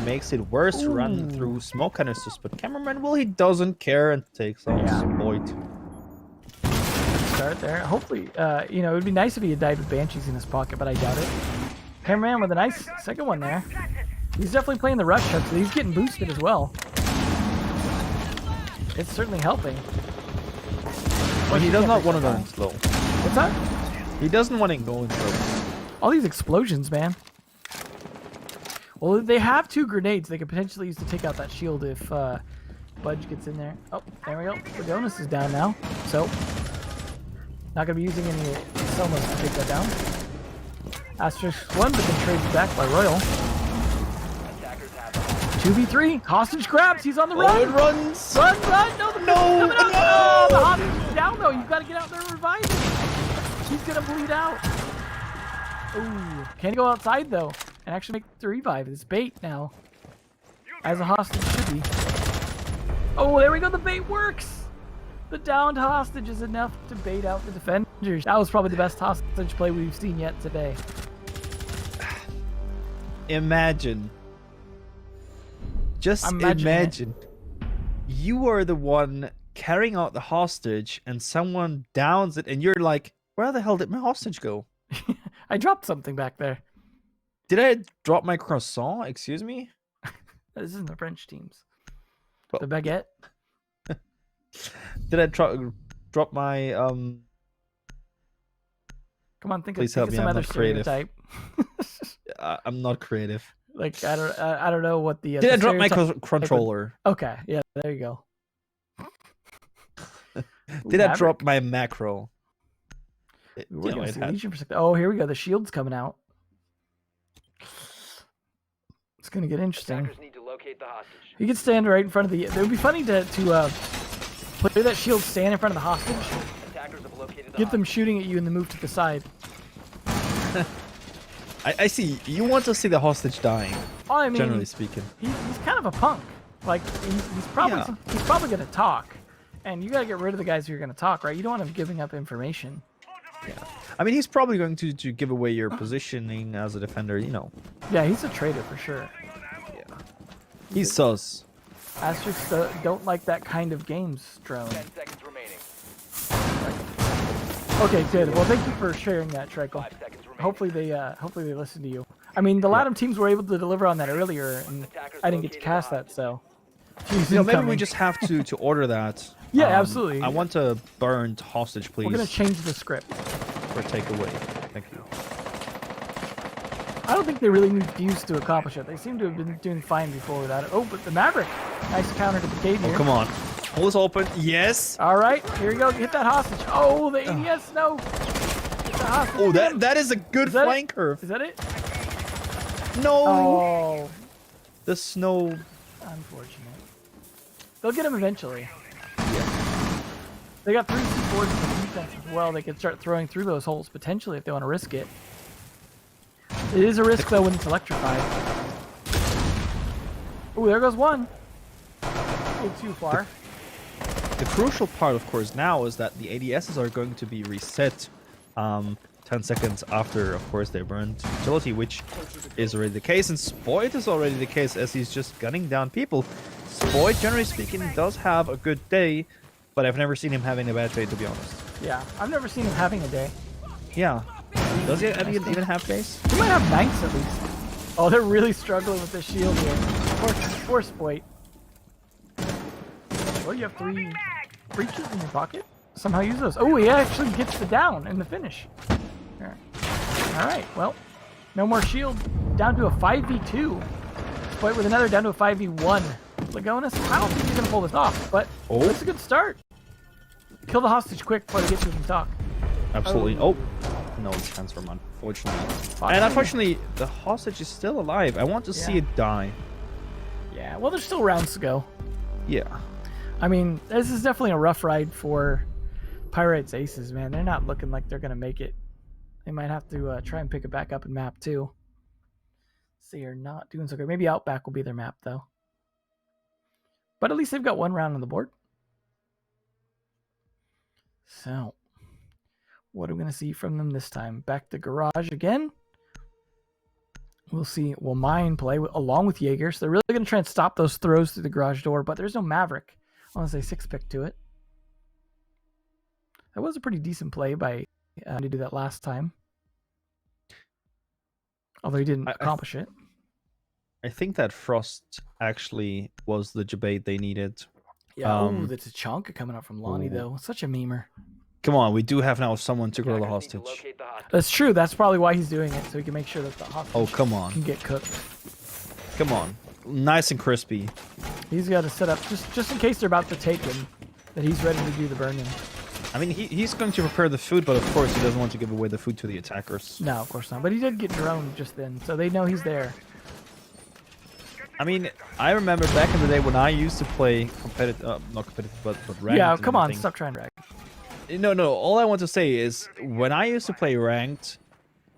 S2: makes it worse to run through smoke canisters. But cameraman, well, he doesn't care and takes on Spoit.
S1: Start there. Hopefully, you know, it would be nice if he had died with Banshees in his pocket, but I doubt it. Cameraman with a nice second one there. He's definitely playing the rush hook, so he's getting boosted as well. It's certainly helping.
S2: But he does not want to go in slow.
S1: What's that?
S2: He doesn't want to go in slow.
S1: All these explosions, man. Well, they have 2 grenades they could potentially use to take out that shield if Budge gets in there. Oh, there we go. Lagonis is down now, so not going to be using any Selmas to take that down. Asterisk 1, but then trades back by Royal. 2v3, hostage grabs, he's on the run!
S2: Oh, it runs!
S1: Run, run! No, the
S2: No,
S1: coming out.
S2: no!
S1: Oh, the hostage is down though, you've got to get out there and revive him! He's going to bleed out. Ooh, can't go outside though, and actually make the revive. It's bait now, as a hostage should be. Oh, there we go, the bait works! The downed hostage is enough to bait out the defenders. That was probably the best hostage play we've seen yet today.
S2: Imagine. Just
S1: I'm imagining
S2: imagine. You are the one carrying out the hostage and someone downs it and you're like, where the hell did my hostage go?
S1: I dropped something back there.
S2: Did I drop my croissant? Excuse me?
S1: This isn't the French teams.
S2: Well-
S1: The baguette.
S2: Did I drop my
S1: Come on, think
S2: Please
S1: of
S2: help me,
S1: some
S2: I'm
S1: other
S2: not creative.
S1: stereotype.
S2: I'm not creative.
S1: Like I don't know what the.
S2: Did
S1: the
S2: I drop my
S1: stereotype-
S2: controller?
S1: Okay, yeah, there you go.
S2: Did I
S1: Maverick.
S2: drop my macro?
S1: We're gonna
S2: it
S1: see
S2: had-
S1: Legion for a second. Oh, here we go. The shield's coming out. It's gonna get interesting.
S3: Attackers need to locate the hostage.
S1: You could stand right in front of the. It would be funny to play that shield, stand in front of the hostage,
S3: Attackers have located the
S1: get them
S3: hostage.
S1: shooting at you, and then move to the side.
S2: I see. You want to see the hostage dying,
S1: Oh, I mean,
S2: generally speaking.
S1: he's kind of a punk. Like he's probably gonna talk, and you gotta get rid of the guys who are gonna talk, right? You don't want him giving up information.
S2: I mean, he's probably going to give away your positioning as a defender, you know.
S1: Yeah, he's a traitor for sure.
S2: He's sus.
S1: Asterisks don't like that kind of games, Drone.
S3: 10 seconds remaining.
S1: Okay, good. Well, thank you for sharing that, Trickle.
S3: 5 seconds remaining.
S1: Hopefully they listen to you. I mean, the Latam teams were able to deliver on that earlier, and I didn't get to cast that, so. Jeez,
S2: You know, maybe we
S1: incoming.
S2: just have to order that.
S1: Yeah, absolutely.
S2: I want a burned hostage, please.
S1: We're gonna change the script.
S2: For takeaway. Thank you.
S1: I don't think they really need Fuse to accomplish it. They seem to have been doing fine before without it. Oh, but the Maverick. Nice counter to the Cade here.
S2: Oh, come on. Hole is open. Yes.
S1: All right, here we go. Hit that hostage. Oh, the ADS, no. Hit the hostage.
S2: Oh,
S1: Get him.
S2: that is a good
S1: Is that
S2: flying
S1: it?
S2: curve.
S1: Is that it?
S2: No.
S1: Oh,
S2: The snow.
S1: unfortunate. They'll get him eventually. They got 3 C4s in the defense as well. They could start throwing through those holes potentially if they want to risk it. It is a risk though when it's electrified. Oh, there goes one. A little too far.
S2: The crucial part, of course, now is that the ADSs are going to be reset 10 seconds after, of course, they burned utility, which is already the case. And Spoit is already the case as he's just gunning down people. Spoit, generally speaking, does have a good day, but I've never seen him having a bad day, to be honest.
S1: Yeah, I've never seen him having a day.
S2: Yeah. Does he even have days?
S1: He might have nights at least. Oh, they're really struggling with the shield here. Poor Spoit. Well, you have 3 breaches in your pocket. Somehow use those. Oh, he actually gets the down in the finish. All right, well, no more shield. Down to a 5v2. Spoit with another down to a 5v1. Lagonis, I don't think he's going to pull this off, but
S2: Oh.
S1: it's a good start. Kill the hostage quick before they get to him and talk.
S2: Absolutely. Oh, no, it's transform, unfortunately. And unfortunately, the hostage is still alive. I want to see it die.
S1: Yeah, well, there's still rounds to go.
S2: Yeah.
S1: I mean, this is definitely a rough ride for Pyrite's aces, man. They're not looking like they're going to make it. They might have to try and pick it back up in map 2. So you're not doing so good. Maybe Outback will be their map, though. But at least they've got one round on the board. So, what are we going to see from them this time? Back to Garage again. We'll see. Will Mine play along with Jaeger. So they're really going to try and stop those throws through the garage door, but there's no Maverick unless they 6-pick to it. That was a pretty decent play by to do that last time. Although he didn't accomplish it.
S2: I think that Frost actually was the debate they needed.
S1: Yeah, that's a Tachanka coming up from Lonnie, though. Such a memer.
S2: Come on, we do have now someone to grow the
S3: Attackers need to
S2: hostage.
S3: locate the hostage.
S1: That's true. That's probably why he's doing it, so he can make sure that the hostage
S2: Oh, come on.
S1: can get cooked.
S2: Come on. Nice and crispy.
S1: He's got to set up, just in case they're about to take him, that he's ready to do the burning.
S2: I mean, he's going to prepare the food, but of course he doesn't want to give away the food to the attackers.
S1: No, of course not. But he did get droned just then, so they know he's there.
S2: I mean, I remember back in the day when I used to play competitive, not competitive, but ranked.
S1: Yeah,
S2: and
S1: come on,
S2: everything.
S1: stop trying to drag.
S2: No. All I want to say is, when I used to play ranked,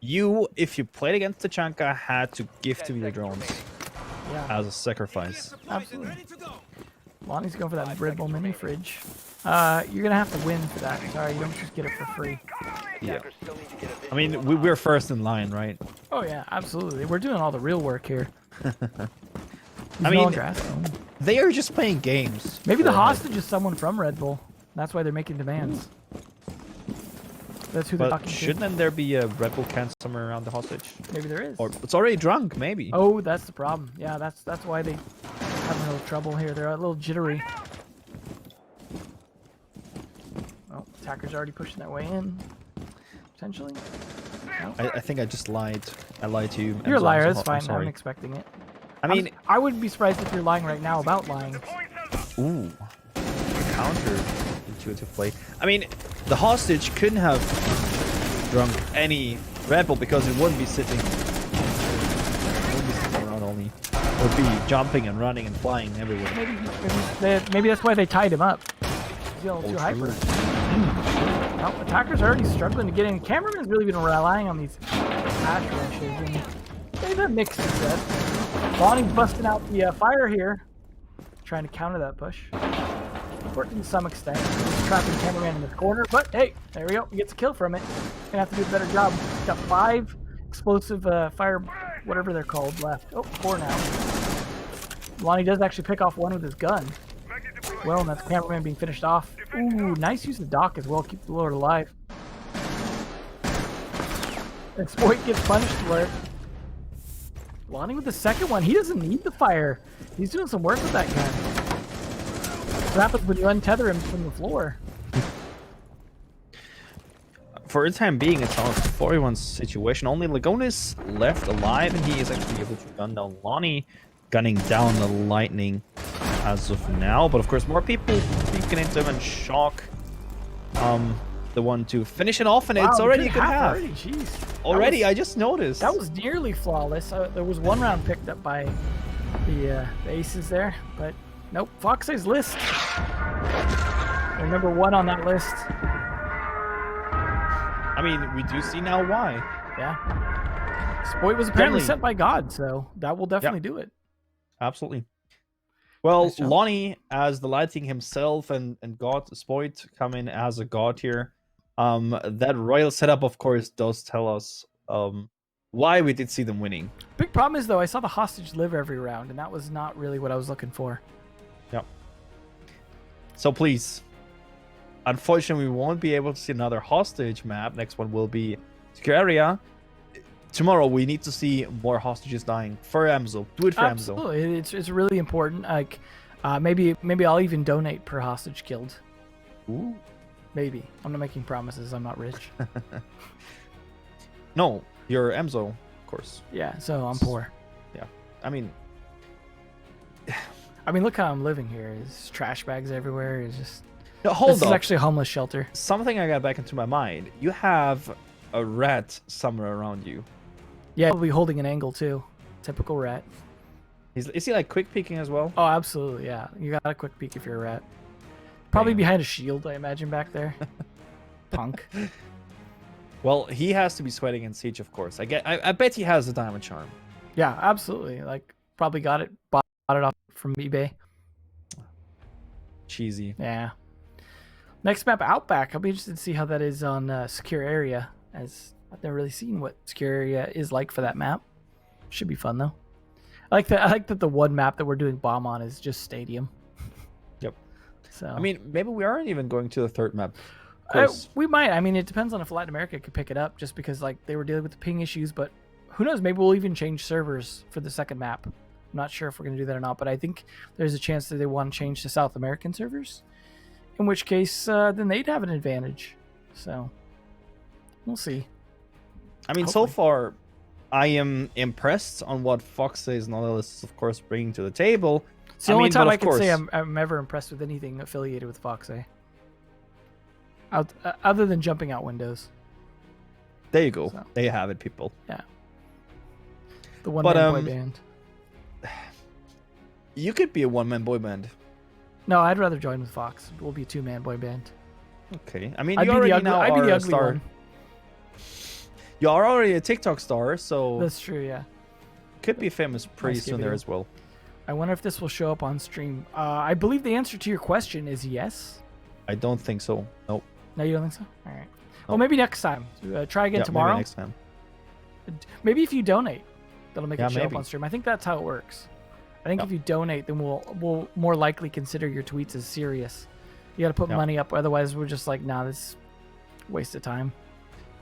S2: if you played against the Tachanka, had to give to me your drones
S1: Yeah,
S2: as a sacrifice.
S1: absolutely. Lonnie's going for that Red Bull mini fridge. You're gonna have to win for that. Sorry, you don't just get it for free.
S2: Yeah.
S3: Attackers still need to get a
S2: I mean,
S3: visual
S2: we're first in line, right?
S1: Oh yeah, absolutely. We're doing all the real work here.
S2: I mean, they are just playing games.
S1: maybe the
S2: for
S1: hostage is someone from Red Bull. That's why they're making demands. That's who they're
S2: But
S1: talking to.
S2: shouldn't there be a Red Bull can somewhere around the hostage?
S1: Maybe there is.
S2: Or it's already drunk, maybe.
S1: Oh, that's the problem. Yeah, that's why they having a little trouble here. They're a little jittery. Oh, attacker's already pushing their way in. Potentially. No.
S2: I think I just lied. I lied to you.
S1: You're a
S2: Enzo.
S1: liar.
S2: I'm
S1: That's fine. I'm
S2: sorry.
S1: expecting it.
S2: I mean,
S1: I wouldn't be surprised if you're lying right now about lying.
S2: ooh, counter intuitive play. I mean, the hostage couldn't have drunk any Red Bull because it wouldn't be sitting. It wouldn't be sitting around only. It would be jumping and running and flying everywhere.
S1: Maybe that's why they tied him up. He's a little too
S2: Oh,
S1: hyper.
S2: true.
S1: Well, attackers are already struggling to get in. Cameraman's really been relying on these ash rushes, and they've a mixed success. Lonnie's busting out the fire here, trying to counter that push. Working to some extent. He's trapping cameraman in the corner, but hey, there we go. He gets a kill from it. Gonna have to do a better job. He's got 5 explosive fire, whatever they're called, left. Oh, 4 now. Lonnie does actually pick off one with his gun. Well, and that's cameraman being finished off. Ooh, nice use of dock as well. Keep the Lord alive. And Spoit gets punished for it. Lonnie with the second one. He doesn't need the fire. He's doing some work with that gun. What happens when you untether him from the floor?
S2: For the time being, it's a 4v1 situation. Only Lagonis left alive, and he is actually able to gun down Lonnie, gunning down the Lightning as of now. But of course, more people peeking into him and Shock, the one to finish it off, and
S1: Wow,
S2: it's already a
S1: good
S2: good half.
S1: already. Jeez.
S2: Already, I just noticed.
S1: That was nearly flawless. There was one round picked up by the aces there, but nope. FoxA's list. They're number 1 on that list.
S2: I mean, we do see now why.
S1: Yeah. Spoit was apparently
S2: Definitely.
S1: sent by God, so that will definitely do it.
S2: Absolutely. Well,
S1: Nice job.
S2: Lonnie as the Lightning himself and God Spoit come in as a god here. That royal setup, of course, does tell us why we did see them winning.
S1: Big problem is, though, I saw the hostage live every round, and that was not really what I was looking for.
S2: Yep. So please, unfortunately, we won't be able to see another hostage map. Next one will be secure area. Tomorrow we need to see more hostages dying for Amzo. Do it for Amzo.
S1: Absolutely, it's really important. Like, maybe I'll even donate per hostage killed.
S2: Ooh.
S1: Maybe. I'm not making promises. I'm not rich.
S2: No, you're Amzo, of course.
S1: Yeah, so I'm poor.
S2: Yeah. I mean,
S1: look how I'm living here. There's trash bags everywhere. It's just
S2: No, hold
S1: This is
S2: up.
S1: actually a homeless shelter.
S2: Something I got back into my mind. You have a rat somewhere around you.
S1: Yeah, probably holding an angle too. Typical rat.
S2: Is he like quick peeking as well?
S1: Oh, absolutely, yeah. You got a quick peek if you're a rat. Probably
S2: Damn.
S1: behind a shield, I imagine, back there. Punk.
S2: Well, he has to be sweating in Siege, of course. I bet he has a diamond charm.
S1: Yeah, absolutely. Like, probably bought it off from eBay.
S2: Cheesy.
S1: Yeah. Next map, Outback. I'll be interested to see how that is on Secure Area, as I've never really seen what Secure Area is like for that map. Should be fun though. I like that the one map that we're doing bomb on is just Stadium.
S2: Yep.
S1: So
S2: I mean, maybe we aren't even going to the third map. Of course.
S1: we might. I mean, it depends on if Latin America could pick it up, just because like they were dealing with the ping issues. But who knows? Maybe we'll even change servers for the second map. I'm not sure if we're going to do that or not, but I think there's a chance that they want to change to South American servers. In which case, then they'd have an advantage. So we'll see.
S2: I mean,
S1: Hopefully.
S2: so far, I am impressed on what FoxA's Nautilus is, of course, bringing to the table.
S1: It's the only time
S2: but
S1: I
S2: of
S1: can say
S2: course-
S1: I'm ever impressed with anything affiliated with FoxA. Other than jumping out windows.
S2: There you go.
S1: So.
S2: There you have it, people.
S1: The one-man boy
S2: um,
S1: band.
S2: You could be a one-man boy band.
S1: No, I'd rather join with Fox. We'll be a two-man boy band.
S2: Okay. I mean,
S1: I'd
S2: you
S1: be
S2: already
S1: the ugly,
S2: now
S1: I'd be
S2: are
S1: the
S2: a
S1: ugly
S2: star.
S1: one.
S2: You are already a TikTok star, so
S1: That's true, yeah.
S2: could be famous pretty
S1: Nice
S2: soon there
S1: video.
S2: as well.
S1: I wonder if this will show up on stream. I believe the answer to your question is yes.
S2: I don't think so. Nope.
S1: No, you don't think so? All right. Well,
S2: Nope.
S1: maybe next time. Try again
S2: Yeah,
S1: tomorrow.
S2: Maybe next time.
S1: Maybe if you donate, that'll make
S2: Yeah,
S1: it show up
S2: maybe.
S1: on stream. I think that's how it works. I think
S2: Yeah.
S1: if you donate, then we'll more likely consider your tweets as serious. You got to put
S2: Yeah.
S1: money up, otherwise we're just like, nah, this is waste of time.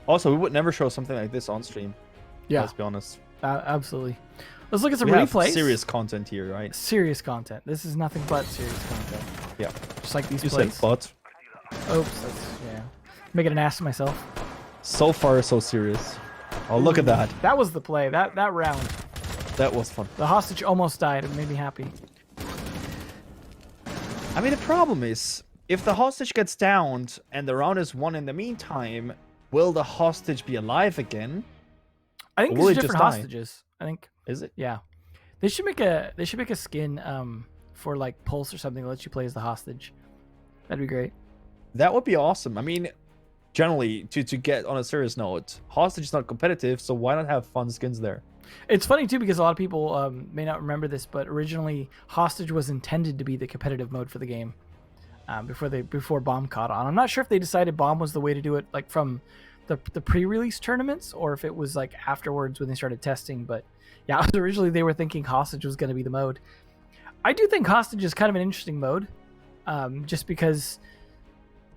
S2: Also, we would never show something like this on stream.
S1: Yeah,
S2: Let's be honest.
S1: absolutely. Let's look at some
S2: We have
S1: replays.
S2: serious content here, right?
S1: Serious content. This is nothing but serious content.
S2: Yeah.
S1: Just like these
S2: You
S1: plays.
S2: said but.
S1: Oops, that's, yeah. Making an ass of myself.
S2: So far, so serious. Oh, look at that.
S1: That was the play. That round.
S2: That was fun.
S1: The hostage almost died. It made me happy.
S2: I mean, the problem is, if the hostage gets downed and the round is won in the meantime, will the hostage be alive again?
S1: I think
S2: Or will
S1: these
S2: it
S1: are
S2: just
S1: different
S2: die?
S1: hostages. I think,
S2: Is it?
S1: yeah. They should make a skin for like Pulse or something that lets you play as the hostage. That'd be great.
S2: That would be awesome. I mean, generally, to get on a serious note, hostage is not competitive, so why not have fun skins there?
S1: It's funny too because a lot of people may not remember this, but originally hostage was intended to be the competitive mode for the game before Bomb caught on. I'm not sure if they decided Bomb was the way to do it, like from the pre-release tournaments, or if it was like afterwards when they started testing. But yeah, originally they were thinking hostage was going to be the mode. I do think hostage is kind of an interesting mode, just because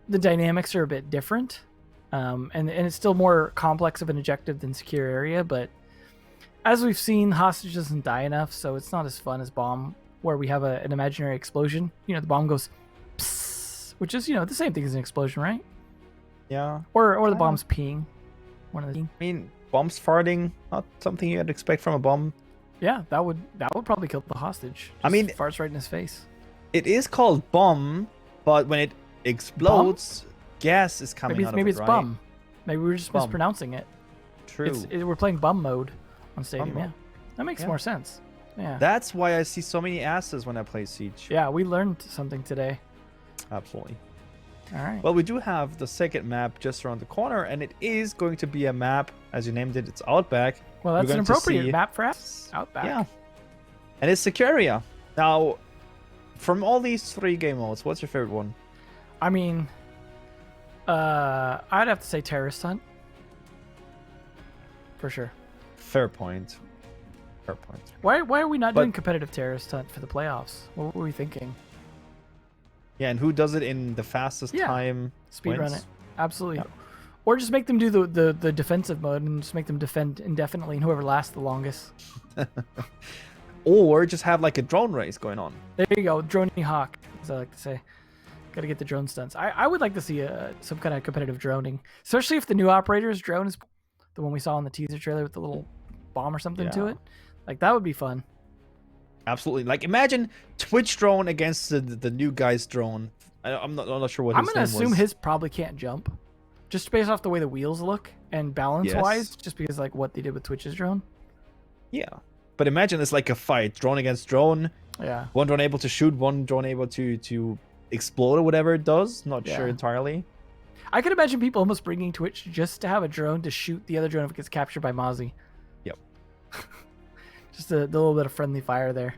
S1: the dynamics are a bit different, and it's still more complex of an objective than secure area, but. As we've seen, hostage doesn't die enough, so it's not as fun as bomb, where we have an imaginary explosion. You know, the bomb goes, psst, which is, you know, the same thing as an explosion, right?
S2: Yeah.
S1: Or the bomb's peeing. One of the.
S2: I mean, bombs farting, not something you'd expect from a bomb.
S1: Yeah, that would probably kill the hostage.
S2: I mean-
S1: farts right in his face.
S2: It is called bomb, but when it explodes, gas is coming out of
S1: Maybe
S2: it,
S1: it's
S2: right?
S1: bum. Maybe we're just
S2: Bum.
S1: mispronouncing it.
S2: True.
S1: We're playing bum mode on Stadium.
S2: Bum
S1: Yeah,
S2: mode.
S1: that makes
S2: Yeah.
S1: more sense. Yeah.
S2: That's why I see so many asses when I play Siege.
S1: Yeah, we learned something today.
S2: Absolutely.
S1: All right.
S2: Well, we do have the second map just around the corner, and it is going to be a map, as you named it, it's Outback.
S1: Well,
S2: We're
S1: that's an
S2: going to
S1: appropriate
S2: see-
S1: map for Outback.
S2: Yeah. And it's secure area. Now, from all these three game modes, what's your favorite one?
S1: I mean, I'd have to say terrorist hunt. For sure.
S2: Fair point. Fair point.
S1: Why are we not
S2: But-
S1: doing competitive terrorist hunt for the playoffs? What were we thinking?
S2: Yeah, and who does it in the fastest
S1: Yeah.
S2: time?
S1: Speed run
S2: wins?
S1: it. Absolutely.
S2: Yep.
S1: Or just make them do the defensive mode and just make them defend indefinitely, and whoever lasts the longest.
S2: Or just have like a drone race going on.
S1: There you go, droney hawk, as I like to say. Got to get the drone stunts. I would like to see some kind of competitive droning, especially if the new operator's drone is the one we saw in the teaser trailer with the little bomb or something to
S2: Yeah.
S1: it. Like that would be fun.
S2: Absolutely. Like imagine Twitch drone against the new guy's drone I'm not sure what
S1: I'm
S2: his
S1: gonna
S2: name
S1: assume
S2: was.
S1: his probably can't jump, just based off the way the wheels look and balance-wise,
S2: Yes.
S1: just because like what they did with Twitch's drone.
S2: Yeah. But imagine it's like a fight, drone against drone.
S1: Yeah.
S2: One drone able to shoot, one drone able to explode or whatever it does. Not sure
S1: Yeah.
S2: entirely.
S1: I could imagine people almost bringing Twitch just to have a drone to shoot the other drone if it gets captured by Mozzie.
S2: Yep.
S1: Just the little bit of friendly fire there.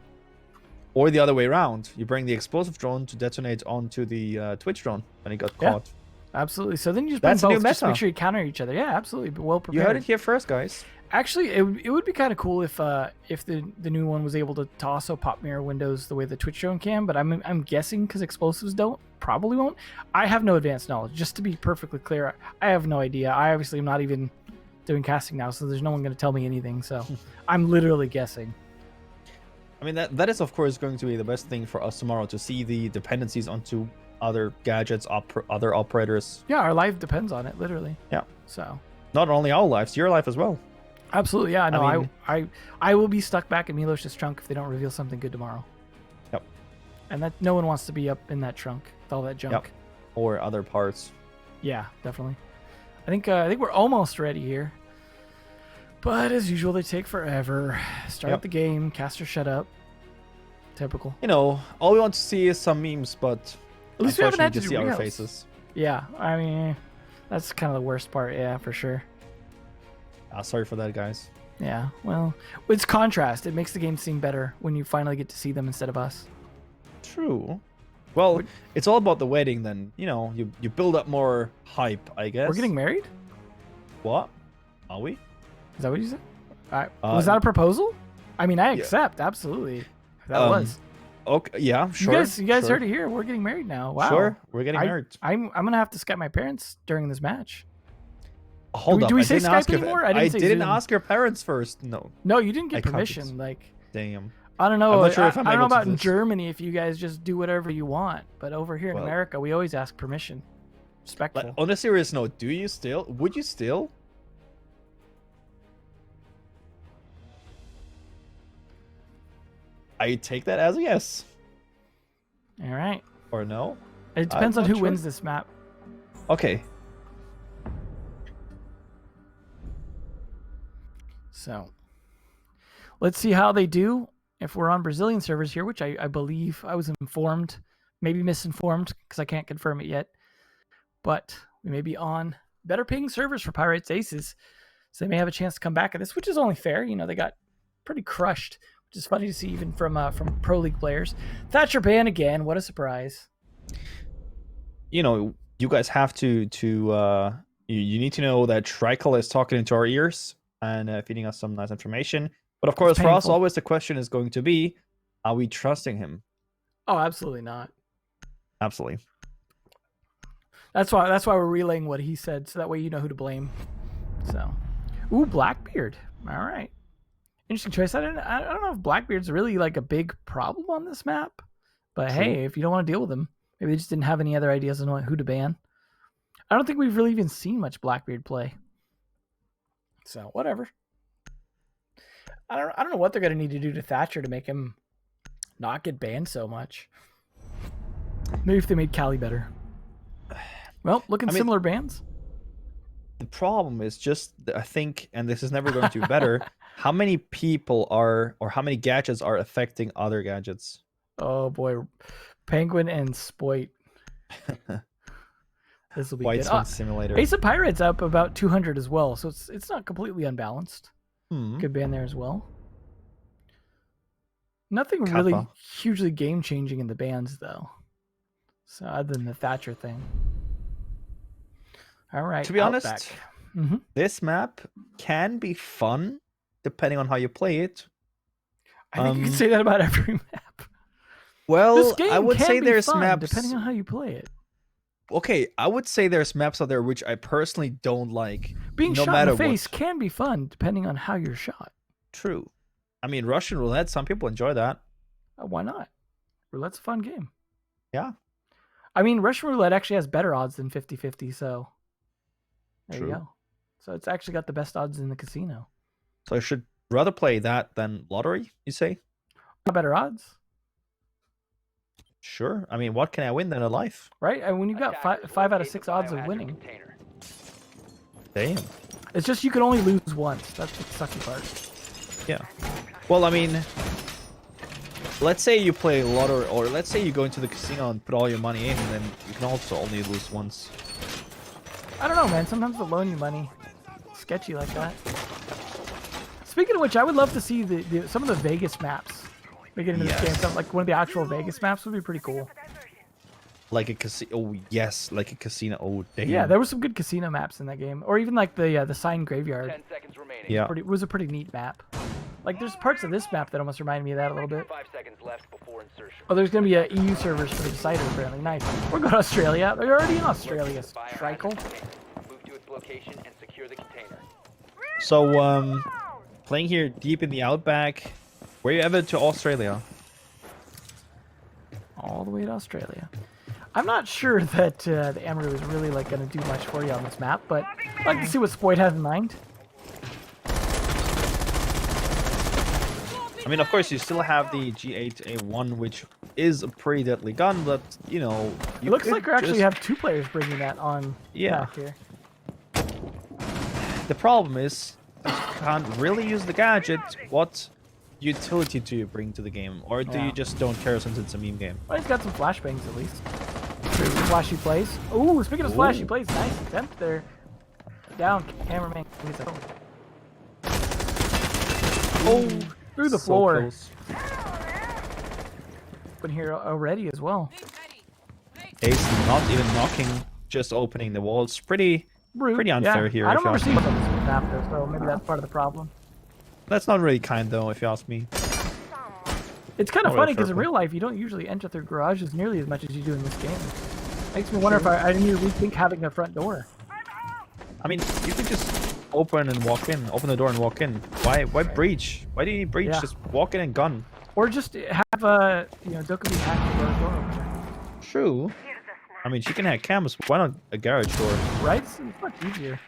S2: Or the other way around. You bring the explosive drone to detonate onto the Twitch drone when it got
S1: Yeah.
S2: caught.
S1: Absolutely. So then you just bring
S2: That's a new
S1: both, just
S2: meta.
S1: make sure you counter each other. Yeah, absolutely. But well
S2: You
S1: prepared.
S2: heard it here first, guys.
S1: Actually, it would be kind of cool if the new one was able to also pop mirror windows the way the Twitch drone can. But I'm guessing because explosives probably won't. I have no advanced knowledge. Just to be perfectly clear, I have no idea. I obviously am not even doing casting now, so there's no one going to tell me anything. So I'm literally guessing.
S2: I mean, that is, of course, going to be the best thing for us tomorrow, to see the dependencies onto other gadgets, other operators.
S1: Yeah, our life depends on it, literally.
S2: Yeah.
S1: So.
S2: Not only our lives, your life as well.
S1: Absolutely, yeah. No,
S2: mean-
S1: I will be stuck back in Milos's trunk if they don't reveal something good tomorrow.
S2: Yep.
S1: And that no one wants to be up in that trunk with all that junk.
S2: Yep. Or other parts.
S1: Yeah, definitely. I think we're almost ready here. But as usual, they take forever. Start
S2: Yep.
S1: the game, caster shut up. Typical.
S2: You know, all we want to see is some memes, but
S1: At least we haven't had to
S2: just
S1: do
S2: see our
S1: reels.
S2: faces.
S1: Yeah, I mean, that's kind of the worst part. Yeah, for sure.
S2: Sorry for that, guys.
S1: Yeah, well, it's contrast. It makes the game seem better when you finally get to see them instead of us.
S2: True. Well, it's all about the wedding then. You know, you build up more hype, I guess.
S1: We're getting married?
S2: What? Are we?
S1: Is that what you said? Was that a proposal? I mean, I accept, absolutely. That was.
S2: Okay, yeah, sure.
S1: You guys
S2: sure.
S1: heard it here. We're getting married now. Wow.
S2: Sure, we're getting married.
S1: I'm gonna have to Skype my parents during this match.
S2: Hold up.
S1: do we
S2: I
S1: say
S2: didn't
S1: Skype
S2: ask
S1: anymore? I
S2: I
S1: didn't say
S2: didn't
S1: Zoom.
S2: ask your parents first. No.
S1: No, you didn't
S2: I
S1: get
S2: can't
S1: permission.
S2: ex-
S1: Like,
S2: Damn.
S1: I don't know.
S2: I'm not sure if I'm
S1: I don't know
S2: able to
S1: about
S2: do
S1: in
S2: this.
S1: Germany if you guys just do whatever you want, but over here in
S2: Well-
S1: America, we always ask permission. Respectful.
S2: Like, on a serious note, would you still? I take that as a yes.
S1: All right.
S2: Or no?
S1: It depends
S2: I'm
S1: on
S2: not
S1: who
S2: sure.
S1: wins this map.
S2: Okay.
S1: So let's see how they do if we're on Brazilian servers here, which I believe I was informed, maybe misinformed because I can't confirm it yet. But we may be on better paying servers for Pirates Aces. So they may have a chance to come back at this, which is only fair. You know, they got pretty crushed, which is funny to see even from Pro League players. Thatcher ban again. What a surprise.
S2: You know, you guys have to you need to know that Tricle is talking into our ears and feeding us some nice information. But of course, for us,
S1: painful.
S2: always the question is going to be, are we trusting him?
S1: Oh, absolutely not.
S2: Absolutely.
S1: That's why we're relaying what he said, so that way you know who to blame. So, ooh, Blackbeard. All right, interesting choice. I don't know if Blackbeard's really like a big problem on this map, but
S2: True.
S1: hey, if you don't want to deal with him, maybe they just didn't have any other ideas on who to ban. I don't think we've really even seen much Blackbeard play. So whatever. I don't know what they're gonna need to do to Thatcher to make him not get banned so much. Maybe if they made Cali better. Well, looking similar bans.
S2: The problem is just, I think, and this is never going to be better, how many people are, or how many gadgets are affecting other gadgets?
S1: Oh boy, Penguin and Spoit. This will be
S2: White
S1: good.
S2: Swing Simulator.
S1: Ace of Pirates up about 200 as well, so it's not completely unbalanced.
S2: Hmm.
S1: Good ban there as well. Nothing
S2: Kappa.
S1: really hugely game changing in the bans though. So other than the Thatcher thing. All right.
S2: To be honest,
S1: Outback. Mhm.
S2: this map can be fun depending on how you play it.
S1: I think you can
S2: Um,
S1: say that about every map.
S2: Well,
S1: This game
S2: I would
S1: can
S2: say
S1: be
S2: there's
S1: fun,
S2: maps.
S1: depending on how you play it.
S2: Okay, I would say there's maps out there which I personally don't like.
S1: Being
S2: no
S1: shot
S2: matter
S1: in the face
S2: what.
S1: can be fun depending on how you're shot.
S2: True. I mean, Russian roulette. Some people enjoy that.
S1: Why not? Roulette's a fun game.
S2: Yeah.
S1: I mean, Russian roulette actually has better odds than 50-50, so there
S2: True.
S1: you go. So it's actually got the best odds in the casino.
S2: So I should rather play that than lottery. You say?
S1: Better odds.
S2: Sure. I mean, what can I win than a life?
S1: right? And when you've got
S3: Attackers
S1: five out of
S3: locate
S1: 6
S3: the
S1: odds of
S3: biohazard
S1: winning,
S3: container.
S2: Damn.
S1: it's just you can only lose once. That's the sucky part.
S2: Yeah. Well, I mean, let's say you play lottery, or let's say you go into the casino and put all your money in, and then you can also only lose once.
S1: I don't know, man. Sometimes they'll loan you money. Sketchy like that. Speaking of which, I would love to see some of the Vegas maps. We get into this game.
S2: Yes.
S1: Stuff like one of the actual Vegas maps would be pretty cool.
S2: Like a casino. Oh yes, like a casino. Oh damn.
S1: Yeah, there were some good casino maps in that game, or even like the sign graveyard.
S3: 10 seconds remaining.
S2: Yeah.
S1: It was a pretty neat map. Like there's parts of this map that almost remind me of that a little bit.
S3: 5 seconds left before insertion.
S1: Oh, there's gonna be a EU servers for the Decider apparently. Nice. We're going to Australia. They're already in Australia.
S3: Locate the biohazard
S1: Tricle.
S3: container. Move to its location and secure the container.
S2: So playing here deep in the outback. Were you ever to Australia?
S1: All the way to Australia. I'm not sure that the Amaru is really like going to do much for you on this map, but I'd like to see what Spoyd has in mind.
S2: I mean, of course, you still have the G8A1, which is a pretty deadly gun, but you know,
S1: It looks like we actually have 2 players bringing that on
S2: Yeah.
S1: back here.
S2: The problem is you can't really use the gadget. What utility do you bring to the game, or do
S1: Yeah.
S2: you just don't care since it's a meme game?
S1: Well, he's got some flashbangs at least. Flashy plays. Ooh, speaking of flashy
S2: Ooh.
S1: plays, nice attempt there. Down, cameraman. Oh, through the
S2: So
S1: floor.
S2: close.
S1: Been here already as well.
S2: Ace not even knocking, just opening the walls. Pretty
S1: Rude.
S2: unfair
S1: yeah.
S2: here,
S1: I
S2: if
S1: don't
S2: you
S1: remember
S2: ask
S1: seeing
S2: me.
S1: this on this map though, so maybe that's part of the problem.
S2: That's not really kind, though, if you ask me.
S1: It's kind of
S2: Not really
S1: funny because
S2: fair
S1: in
S2: play.
S1: real life you don't usually enter through garages nearly as much as you do in this game. Makes me wonder if I need to rethink having a front door.
S2: I mean, you could just open and walk in, open the door and walk in. Why breach? Why do you need breach?
S1: Yeah.
S2: Just walk in and gun.
S1: Or just have a, Dokubi hack the door opener.
S2: True. I mean, she can hack cams. Why not a garage door?
S1: Right? It's much easier.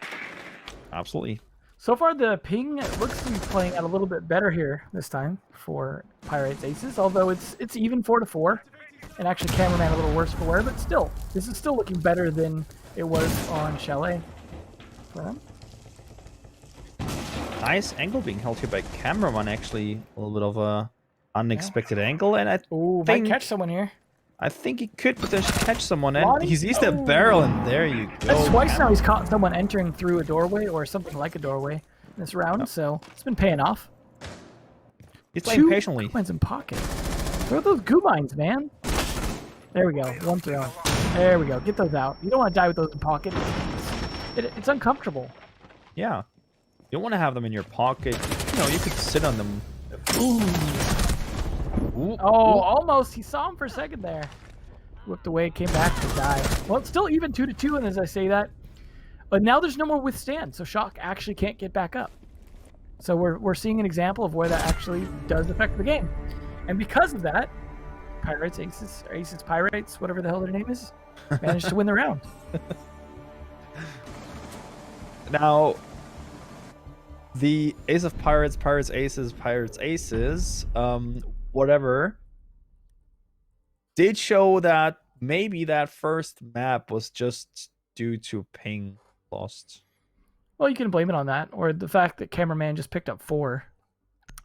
S2: Absolutely.
S1: So far, the ping looks to be playing out a little bit better here this time for Pyrite's Aces, although it's even 4-4, and actually cameraman a little worse for wear, but still, this is still looking better than it was on Chalet. For them.
S2: Nice angle being held here by cameraman. Actually, a little bit of a unexpected angle, and
S1: Ooh, might
S2: think-
S1: catch someone here.
S2: I think he could potentially catch someone. And
S1: Lonnie?
S2: he sees the
S1: Oh.
S2: barrel, and there you go.
S1: That's twice now he's caught someone entering through a doorway or something like a doorway in this round, so it's been paying off.
S2: He's playing
S1: 2
S2: patiently.
S1: goo mines in pocket. Throw those goo mines, man. There we go. One throw. There we go. Get those out. You don't want to die with those in pocket. It's uncomfortable.
S2: Yeah. You don't want to have them in your pocket. You know, you could sit on them.
S1: Ooh.
S2: Ooh,
S1: Oh,
S2: ooh.
S1: almost. He saw him for a second there. Whipped away, came back to die. Well, it's still even 2-2, and as I say that, but now there's no more withstand, so Shock actually can't get back up. So we're seeing an example of where that actually does affect the game. And because of that, Pirates, Aces, or Aces, Pirates, whatever the hell their name is, managed to win the round.
S2: Now, the Ace of Pirates, Pirates Aces, whatever, did show that maybe that first map was just due to ping lost.
S1: Well, you can blame it on that, or the fact that Cameraman just picked up 4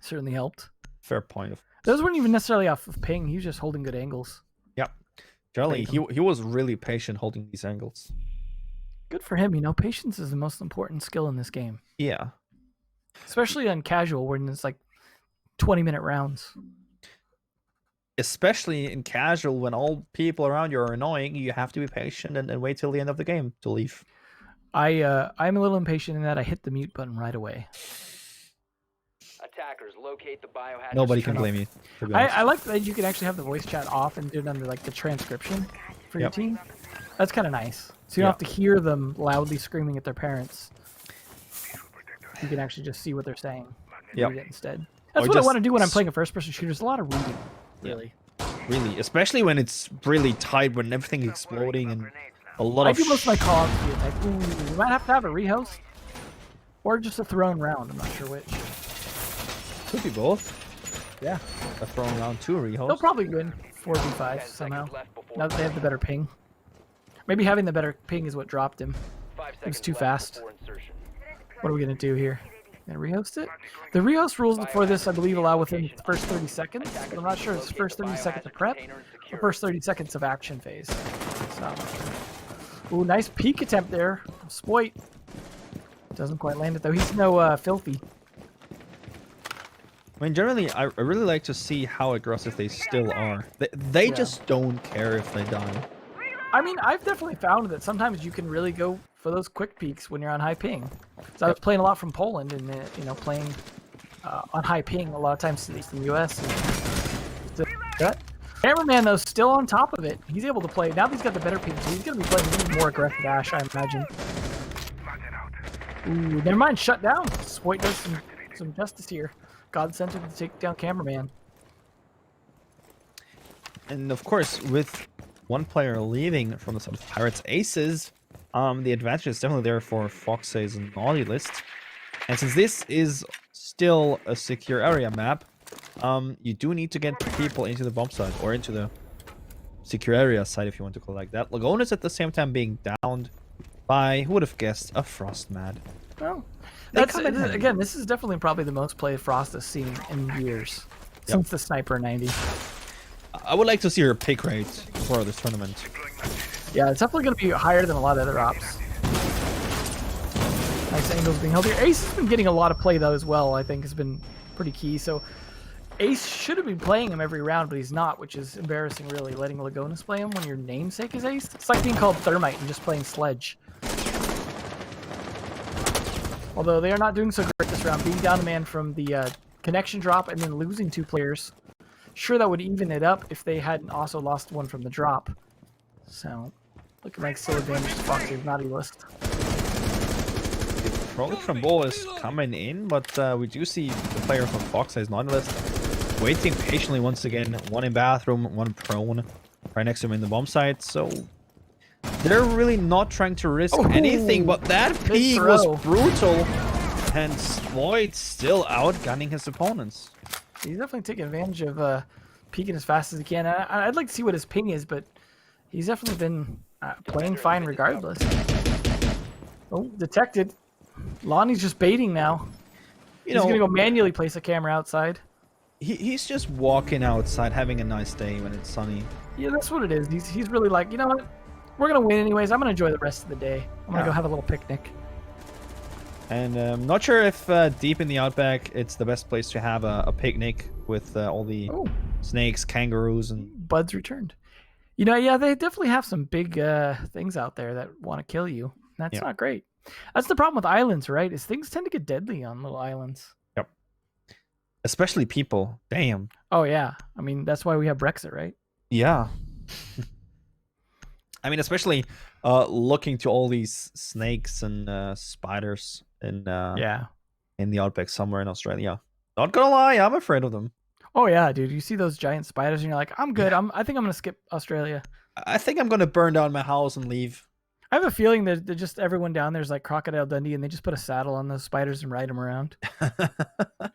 S1: certainly helped.
S2: Fair point.
S1: Those weren't even necessarily off of ping, he was just holding good angles.
S2: Yep. Generally, he was really patient holding these angles.
S1: Good for him, patience is the most important skill in this game.
S2: Yeah.
S1: Especially on casual, when it's like 20-minute rounds.
S2: Especially in casual, when all people around you are annoying, you have to be patient and wait till the end of the game to leave.
S1: I'm a little impatient in that I hit the mute button right away.
S3: Attackers locate the biohazard.
S2: Nobody can
S1: turn off.
S2: blame you. To be honest.
S1: I like that you can actually have the voice chat off and do it under like the transcription for your
S2: Yep.
S1: team. That's kind of nice. So you don't have to hear them loudly screaming at their parents. You can actually just see what they're saying. and
S2: Yep.
S1: read it instead. That's
S2: Or
S1: what I
S2: just
S1: want to do when I'm playing a first-person shooter. There's a lot of reading,
S2: Yeah.
S1: really.
S2: Really, especially when it's really tight, when everything's exploding and a lot
S1: I
S2: of
S1: do most of my calls via type. Ooh, we might have to have a rehost. Or just a thrown round. I'm not sure which.
S2: could be both.
S1: Yeah.
S2: They're throwing down 2
S1: They'll
S2: rehosts.
S1: probably win 4v5
S3: 10
S1: somehow.
S3: seconds left before
S1: Now that they have the better ping. Maybe having the better ping is what dropped him.
S3: 5
S1: It was
S3: seconds
S1: too
S3: left
S1: fast.
S3: before insertion.
S1: What are we gonna do here? Gonna rehost it? The rehost rules for this, I believe, allow within the first 30 seconds. But I'm not sure it's first 30 seconds of prep or first 30 seconds of action phase. So, ooh, nice peek attempt there from Spoit. Doesn't quite land it though. He's no filthy.
S2: I mean, generally, I really like to see how aggressive they still are. They
S1: Yeah.
S2: just don't care if they die.
S1: I mean, I've definitely found that sometimes you can really go for those quick peaks when you're on high ping. So I was playing a lot from Poland and playing on high ping a lot of times, at least in the US. That cameraman though still on top of it. He's able to play. Now that he's got the better ping, so he's gonna be playing even more aggressive Ash, I imagine. Ooh, never mind, shut down. Spoit does some justice here. God sent him to take down cameraman.
S2: And of course, with one player leaving from the side of Pirates Aces, the advantage is definitely there for FoxA's naughty list. And since this is still a secure area map, you do need to get people into the bomb site or into the secure area site, if you want to call it like that. Lagoon is at the same time being downed by, who would have guessed, a Frostmad.
S1: Well,
S2: They
S1: that's
S2: come in handy.
S1: again. This is definitely probably the most played Frost has seen in years since the Sniper 90.
S2: I would like to see her pick rate for this tournament.
S1: Yeah, it's definitely going to be higher than a lot of other ops. Nice angles being held here. Ace has been getting a lot of play though as well. I think has been pretty key. So Ace should have been playing him every round, but he's not, which is embarrassing. Really, letting Lagonis play him when your namesake is Ace. It's like being called Thermite and just playing Sledge. Although they are not doing so great this round, being down a man from the connection drop and then losing 2 players. Sure, that would even it up if they hadn't also lost one from the drop. So, looking like still advantage to FoxA's naughty list.
S2: Probably from Bull is coming in, but we do see the player from FoxA's naughty list waiting patiently once again. One in bathroom, one prone, right next to him in the bomb site. So they're really not trying to risk anything, but that peek was
S1: throw.
S2: brutal. And Floyd still outgunning his opponents.
S1: He's definitely taking advantage of peeking as fast as he can. I'd like to see what his ping is, but he's definitely been playing fine regardless. Oh, detected. Lonnie's just baiting now. He's going to go manually place a camera outside.
S2: He's just walking outside, having a nice day when it's sunny.
S1: Yeah, that's what it is. He's really like, you know what? We're going to win anyways. I'm going to enjoy the rest of the day. I'm going to go have a little picnic.
S2: And I'm not sure if deep in the outback it's the best place to have a picnic with all the snakes, kangaroos, and...
S1: Bud's returned. You know, yeah, they definitely have some big things out there that want to kill you. That's not great. That's the problem with islands, right? Is things tend to get deadly on little islands.
S2: Yep. Especially people. Damn.
S1: Oh, yeah. I mean, that's why we have Brexit, right?
S2: Yeah. I mean, especially looking to all these snakes and spiders in the outback somewhere in Australia. Not gonna lie, I'm afraid of them.
S1: Oh, yeah, dude. You see those giant spiders and you're like, I'm good. I think I'm going to skip Australia.
S2: I think I'm gonna burn down my house and leave.
S1: I have a feeling that just everyone down there is like Crocodile Dundee, and they just put a saddle on those spiders and ride them around.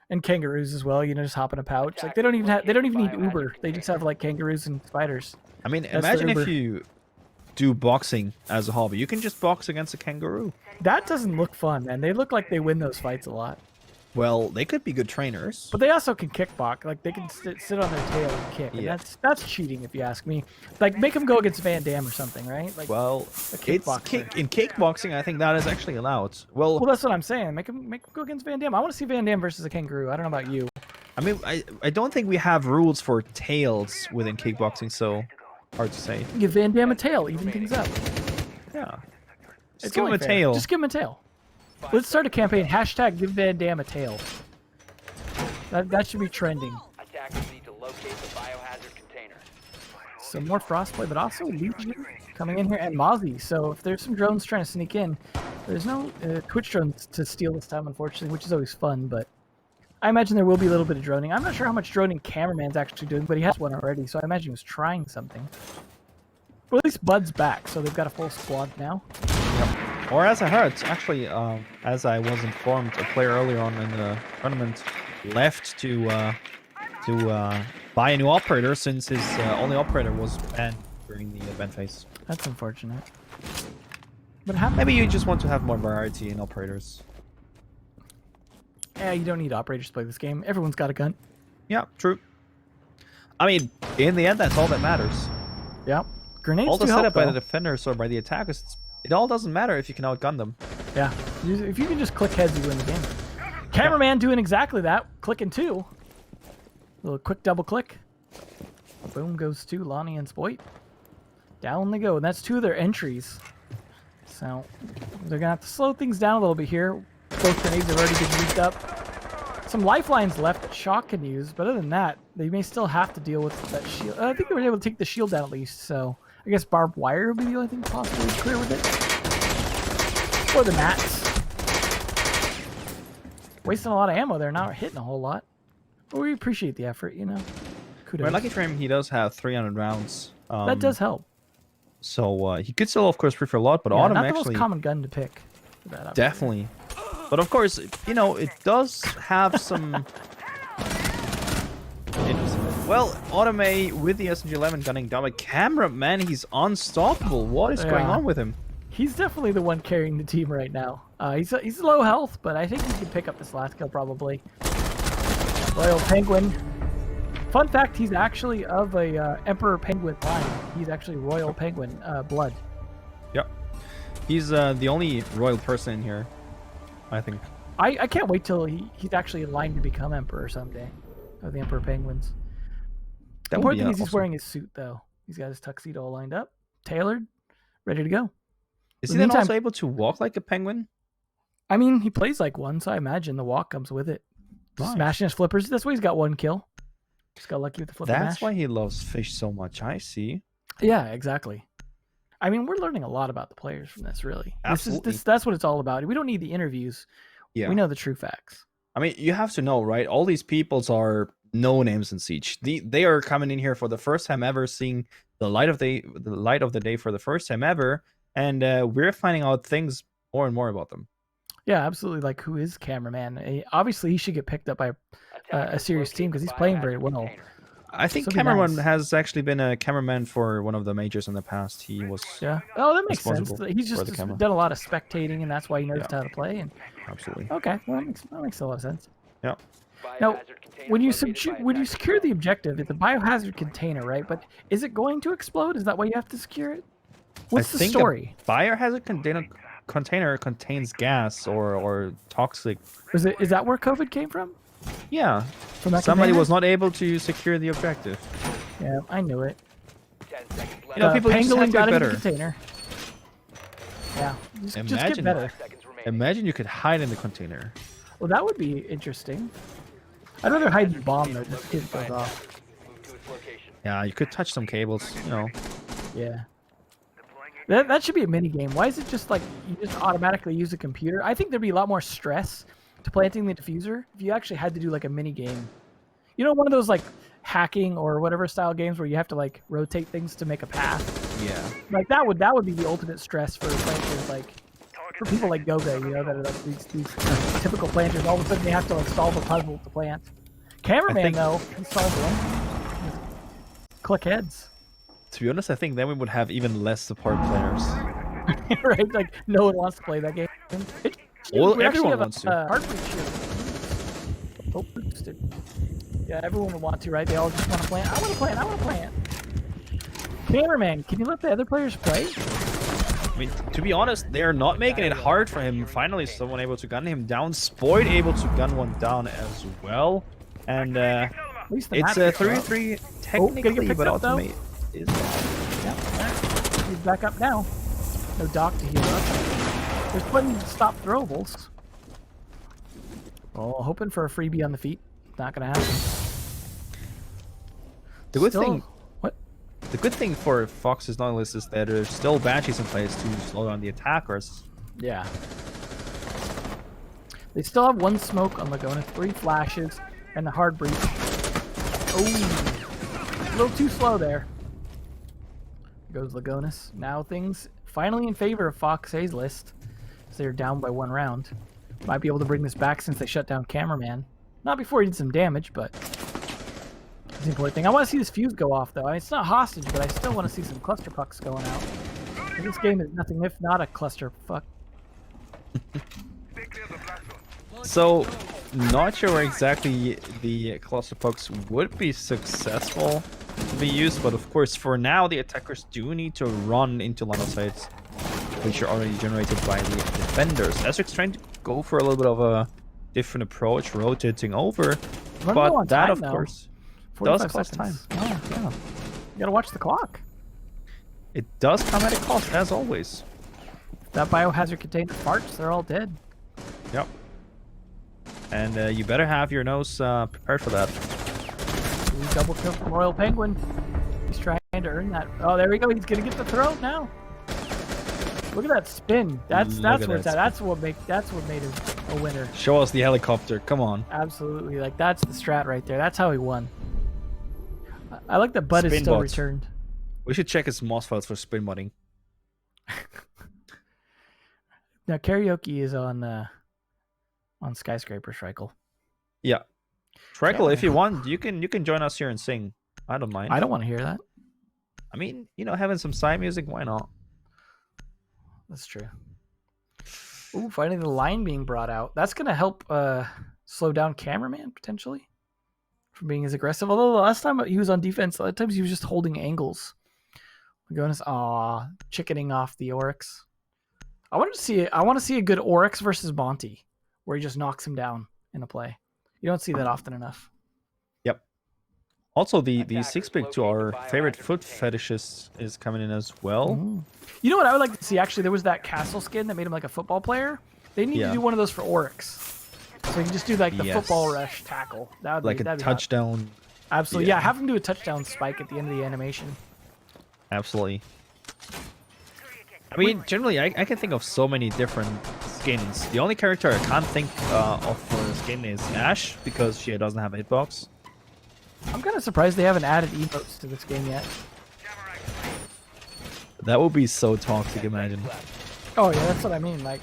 S1: And kangaroos as well, just hop in a pouch. Like they don't even need Uber. They just have like kangaroos and spiders.
S2: I mean,
S1: That's
S2: imagine
S1: their
S2: if
S1: Uber.
S2: you do boxing as a hobby. You can just box against a kangaroo.
S1: That doesn't look fun, man. They look like they win those fights a lot.
S2: Well, they could be good trainers.
S1: But they also can kickbox. Like they can sit on their tail and kick. And that's cheating if you ask me. Like make them go against Van Damme or something, right? Like
S2: Well,
S1: a
S2: it's
S1: kickboxer.
S2: in kickboxing, I think that is actually allowed.
S1: Well, that's what I'm saying. Make them go against Van Damme. I want to see Van Damme versus a kangaroo. I don't know about you.
S2: I mean, I don't think we have rules for tails within kickboxing, so hard to say.
S1: Give Van Damme a tail, even things up.
S2: Yeah. Just
S1: It's
S2: give him
S1: only
S2: a
S1: fair.
S2: tail.
S1: Just give him a tail. Let's start a campaign. Hashtag give Van Damme a tail. That should be trending.
S3: Attackers need to locate the biohazard container.
S1: Some more Frostplay, but also Legion coming in here and Mozzie. So if there's some drones trying to sneak in, there's no Twitch drones to steal this time, unfortunately, which is always fun. But I imagine there will be a little bit of droning. I'm not sure how much droning Cameraman's actually doing, but he has one already, so I imagine he was trying something. Well, at least Bud's back, so they've got a full squad now.
S2: Or as I heard, actually, as I was informed, a player earlier on in the tournament left to to buy a new operator since his only operator was banned during the event phase.
S1: That's unfortunate. But how?
S2: Maybe you just want to have more variety in operators.
S1: Yeah, you don't need operators to play this game. Everyone's got a gun.
S2: Yeah, true. I mean, in the end, that's all that matters.
S1: Yeah. Grenades
S2: All the
S1: do help,
S2: setup by the
S1: though.
S2: defenders or by the attackers, it all doesn't matter if you can outgun them.
S1: Yeah. If you can just click heads, you win the game. Cameraman doing exactly that. Clicking two. Little quick double click. Boom goes to Lonnie and Spoit. Down they go. And that's two of their entries. So they're going to have to slow things down a little bit here. Both grenades have already been used up. Some lifelines left that Shock can use, but other than that, they may still have to deal with that shield. I think they were able to take the shield down at least, so I guess barbed wire would be the only thing possibly clear with it. Or the mats. Wasting a lot of ammo there, not hitting a whole lot. But we appreciate the effort, you know. Kudos.
S2: Well, lucky for him, he does have 300 rounds.
S1: That does help.
S2: So he could still, of course, prefer a lot, but
S1: Yeah,
S2: Autumn
S1: not the
S2: actually...
S1: most common gun to pick. For that operator.
S2: Definitely. But of course, you know, it does have some... Interesting. Well, Automate with the SMG-11 gunning down by Cameraman, he's unstoppable. What is going
S1: Yeah.
S2: on with him?
S1: He's definitely the one carrying the team right now. He's low health, but I think he can pick up this last kill probably. Royal Penguin. Fun fact, he's actually of a Emperor Penguin line. He's actually Royal Penguin blood.
S2: Yep. He's the only royal person in here, I think.
S1: I can't wait till he's actually in line to become Emperor someday. Of the Emperor Penguins. The
S2: That would
S1: important
S2: be
S1: thing is he's
S2: awesome.
S1: wearing his suit though. He's got his tuxedo all lined up, tailored, ready to go.
S2: Is
S1: In
S2: he
S1: the
S2: then
S1: meantime-
S2: also able to walk like a penguin?
S1: I mean, he plays like one, so I imagine the walk comes with it.
S2: Nice.
S1: Smashing his flippers. That's why he's got one kill. Just got lucky with the flipper
S2: That's
S1: mash.
S2: why he loves fish so much. I see.
S1: Yeah, exactly. I mean, we're learning a lot about the players from this, really.
S2: Absolutely.
S1: That's what it's all about. We don't need the interviews.
S2: Yeah.
S1: We know the true facts.
S2: I mean, you have to know, right? All these peoples are no names in Siege. They are coming in here for the first time ever, seeing the light of the day for the first time ever, and we're finding out things more and more about them.
S1: Yeah, absolutely. Like, who is Cameraman? Obviously, he should get picked up by a serious team because he's playing very well.
S2: I think
S1: So be
S2: cameraman
S1: nice.
S2: has actually been a cameraman for one of the majors in the past. He was
S1: Yeah. Oh, that makes sense.
S2: responsible
S1: He's
S2: for
S1: just
S2: the camera.
S1: done a lot of spectating, and that's why he knows how to play. And
S2: absolutely.
S1: okay, well, that makes a lot of sense.
S2: Yeah.
S1: Now, when you secure the objective, it's a biohazard container, right? But is it going to explode? Is that why you have to secure it? What's the
S2: think
S1: story?
S2: A biohazard container contains gas or toxic.
S1: Is that where COVID came from?
S2: Yeah.
S1: From that
S2: Somebody
S1: container?
S2: was not able to secure the objective.
S1: Yeah, I knew it.
S3: 10 seconds left.
S2: You know, people just
S1: Pangolin
S2: have to
S1: got
S2: get
S1: into the
S2: better.
S1: container. Yeah, just get
S2: Imagine
S1: better.
S2: that.
S3: 5 seconds remaining.
S2: Imagine you could hide in the container.
S1: Well, that would be interesting. I'd rather hide the bomb though, just in case it goes off.
S3: Move to its location.
S2: Yeah, you could touch some cables, you know.
S1: Yeah. That should be a mini game. Why is it just like you just automatically use a computer? I think there'd be a lot more stress to planting the diffuser if you actually had to do like a mini game. You know, one of those like hacking or whatever style games where you have to like rotate things to make a path.
S2: Yeah.
S1: Like that would be the ultimate stress for planters, like for people like Goga, you know, that are like these typical planters. All of a sudden they have to like solve a puzzle to plant. Cameraman
S2: think-
S1: though, he solved one. Click heads.
S2: To be honest, I think then we would have even less support players.
S1: Right? Like no one wants to play that game.
S2: Well,
S1: We actually
S2: everyone
S1: have
S2: wants to.
S1: a heartbeat shield. Oh, boosted. Yeah, everyone would want to, right? They all just want to plant. I want to plant. I want to plant. Cameraman, can you let the other players play?
S2: I mean, to be honest, they're not making it hard for him. Finally, someone able to gun him down. Spoid able to gun one down as well. And
S1: At least the
S2: it's
S1: map
S2: a
S1: gets up.
S2: 3-3
S1: gotta get
S2: technically,
S1: picked
S2: but
S1: up, though.
S2: Ultimate is...
S1: Yeah, he's back up now. No Doc to heal up. There's plenty to stop throwables. Oh, hoping for a freebie on the feet. Not gonna happen.
S2: The good
S1: Still-
S2: thing...
S1: What?
S2: The good thing for FoxA's Nautilus is that there's still Banshees in place to slow down the attackers.
S1: Yeah. They still have one smoke on Lagona, 3 flashes, and the hard breach. Oh, a little too slow there. Goes Lagonis. Now things finally in favor of FoxA's list, as they're down by 1 round. Might be able to bring this back since they shut down Cameraman. Not before he did some damage, but That's the important thing. I want to see this fuse go off, though. I mean, it's not hostage, but I still want to see some cluster pucks going out. And this game is nothing if not a cluster fuck.
S2: So, not sure where exactly the cluster pucks would be successful to be used, but of course, for now, the attackers do need to run into line of sights, which are already generated by the defenders. Asterix trying to go for a little bit of a different approach, rotating over,
S1: Run low
S2: but
S1: on
S2: that,
S1: time,
S2: of
S1: though.
S2: course,
S1: 45
S2: does cost time.
S1: seconds. Oh, yeah. You gotta watch the clock.
S2: It does come at a cost, as always.
S1: If that biohazard container farts, they're all dead.
S2: Yep. And you better have your nose prepared for that.
S1: Ooh, double kill from Royal Penguin. He's trying to earn that. Oh, there we go. He's gonna get the throat now. Look at that spin. That's
S2: Look at
S1: where it's
S2: that
S1: at. That's what made him a winner.
S2: Show us the helicopter. Come on.
S1: Absolutely. Like that's the strat right there. That's how he won. I like that Bud is
S2: Spin
S1: still
S2: bot.
S1: returned.
S2: We should check his moss files for spin modding.
S1: Now karaoke is on Skyscraper Schreikel.
S2: Yeah. Freckle,
S1: Yeah.
S2: if you want, you can join us here and sing. I don't mind.
S1: I don't want to hear that.
S2: I mean, having some side music, why not?
S1: That's true. Ooh, finally the line being brought out. That's gonna help slow down Cameraman potentially from being as aggressive. Although the last time he was on defense, a lot of times he was just holding angles. My goodness, chickening off the Oryx. I want to see a good Oryx versus Monty, where he just knocks him down in a play. You don't see that often enough.
S2: Yep. Also, the
S3: Attackers
S2: six pick to our
S3: locate
S2: favorite
S3: biohazard
S2: foot
S3: container.
S2: fetishes is coming in as well.
S1: Ooh. You know what I would like to see? Actually, there was that castle skin that made him like a football player. They need
S2: Yeah.
S1: to do one of those for Oryx. So you can just do like the
S2: Yes.
S1: football rush tackle. That would
S2: Like
S1: be,
S2: a
S1: that'd be hot.
S2: touchdown.
S1: Absolutely,
S2: yeah.
S1: yeah. Have him do a touchdown spike at the end of the animation.
S2: Absolutely. I mean, generally, I can think of so many different skins. The only character I can't think of for a skin is Ash, because she doesn't have a hitbox.
S1: I'm kind of surprised they haven't added emotes to this game yet.
S2: That would be so toxic, imagine.
S1: Oh yeah, that's what I mean. Like,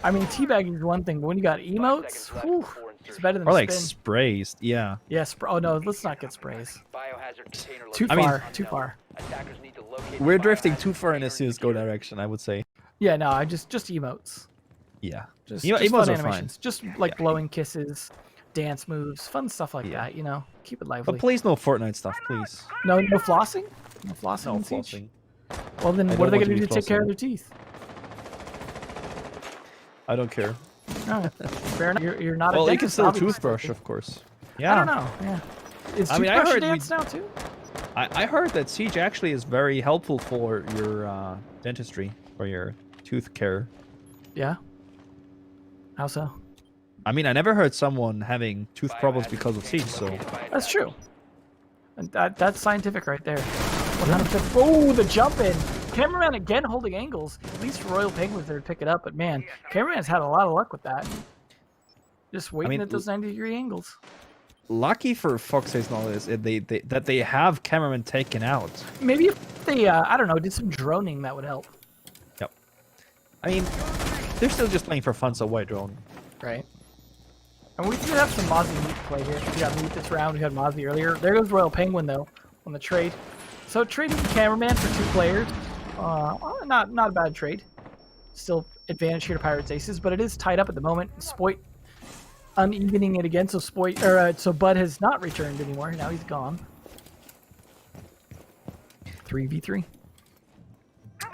S1: I mean, teabagging is one thing, but when you got emotes,
S3: seconds left
S1: whew,
S3: before
S1: it's
S3: insertion.
S1: better than
S2: Or like
S1: spin.
S2: sprays, yeah.
S1: Yeah, oh no, let's not get sprays.
S3: Biohazard container
S1: Too
S3: location
S1: far,
S3: unknown.
S1: too far.
S3: Attackers need to locate
S2: We're
S3: the
S2: drifting
S3: biohazard
S2: too far in a
S3: container
S2: CSGO direction, I would say.
S1: Yeah, no, I just emotes.
S2: Yeah.
S1: Just
S2: Emotes
S1: fun
S2: are fine.
S1: animations. Just like blowing kisses, dance moves, fun stuff like
S2: Yeah.
S1: that. You know, keep it lively.
S2: But please no Fortnite stuff, please.
S1: No flossing. No flossing.
S2: No
S1: in Siege?
S2: flossing.
S1: Well, then
S2: I
S1: what are
S2: don't
S1: they
S2: want
S1: going
S2: to
S1: to do
S2: be
S1: to take care of
S2: flossing.
S1: their teeth?
S2: I don't care.
S1: Oh, fair enough. You're not a
S2: Well, you can
S1: dentist,
S2: still
S1: obviously.
S2: toothbrush, of course.
S1: I
S2: Yeah.
S1: don't know. Yeah. Is
S2: I mean, I
S1: toothbrush a
S2: heard we-
S1: dance now too?
S2: I heard that Siege actually is very helpful for your dentistry, for your tooth care.
S1: Yeah. How so?
S2: I mean, I never heard someone having tooth problems because of Siege, so...
S1: That's true. And that's scientific right there. 100%. Oh, the jump in. Cameraman again holding angles. At least for Royal Penguins, they would pick it up. But man, Cameraman's had a lot of luck with that. Just waiting
S2: mean,
S1: at those 90-degree angles.
S2: Lucky for FoxA's knowledge that they have cameramen taken out.
S1: Maybe if they, I don't know, did some droning, that would help.
S2: Yep. I mean, they're still just playing for fun, so why drone?
S1: Right. And we did have some Mozzie meat play here. We got meat this round. We had Mozzie earlier. There goes Royal Penguin, though, on the trade. So trading the Cameraman for 2 players. Not a bad trade. Still advantage here to Pirates Aces, but it is tied up at the moment. Spoit unevening it again, so so Bud has not returned anymore. Now he's gone. 3v3.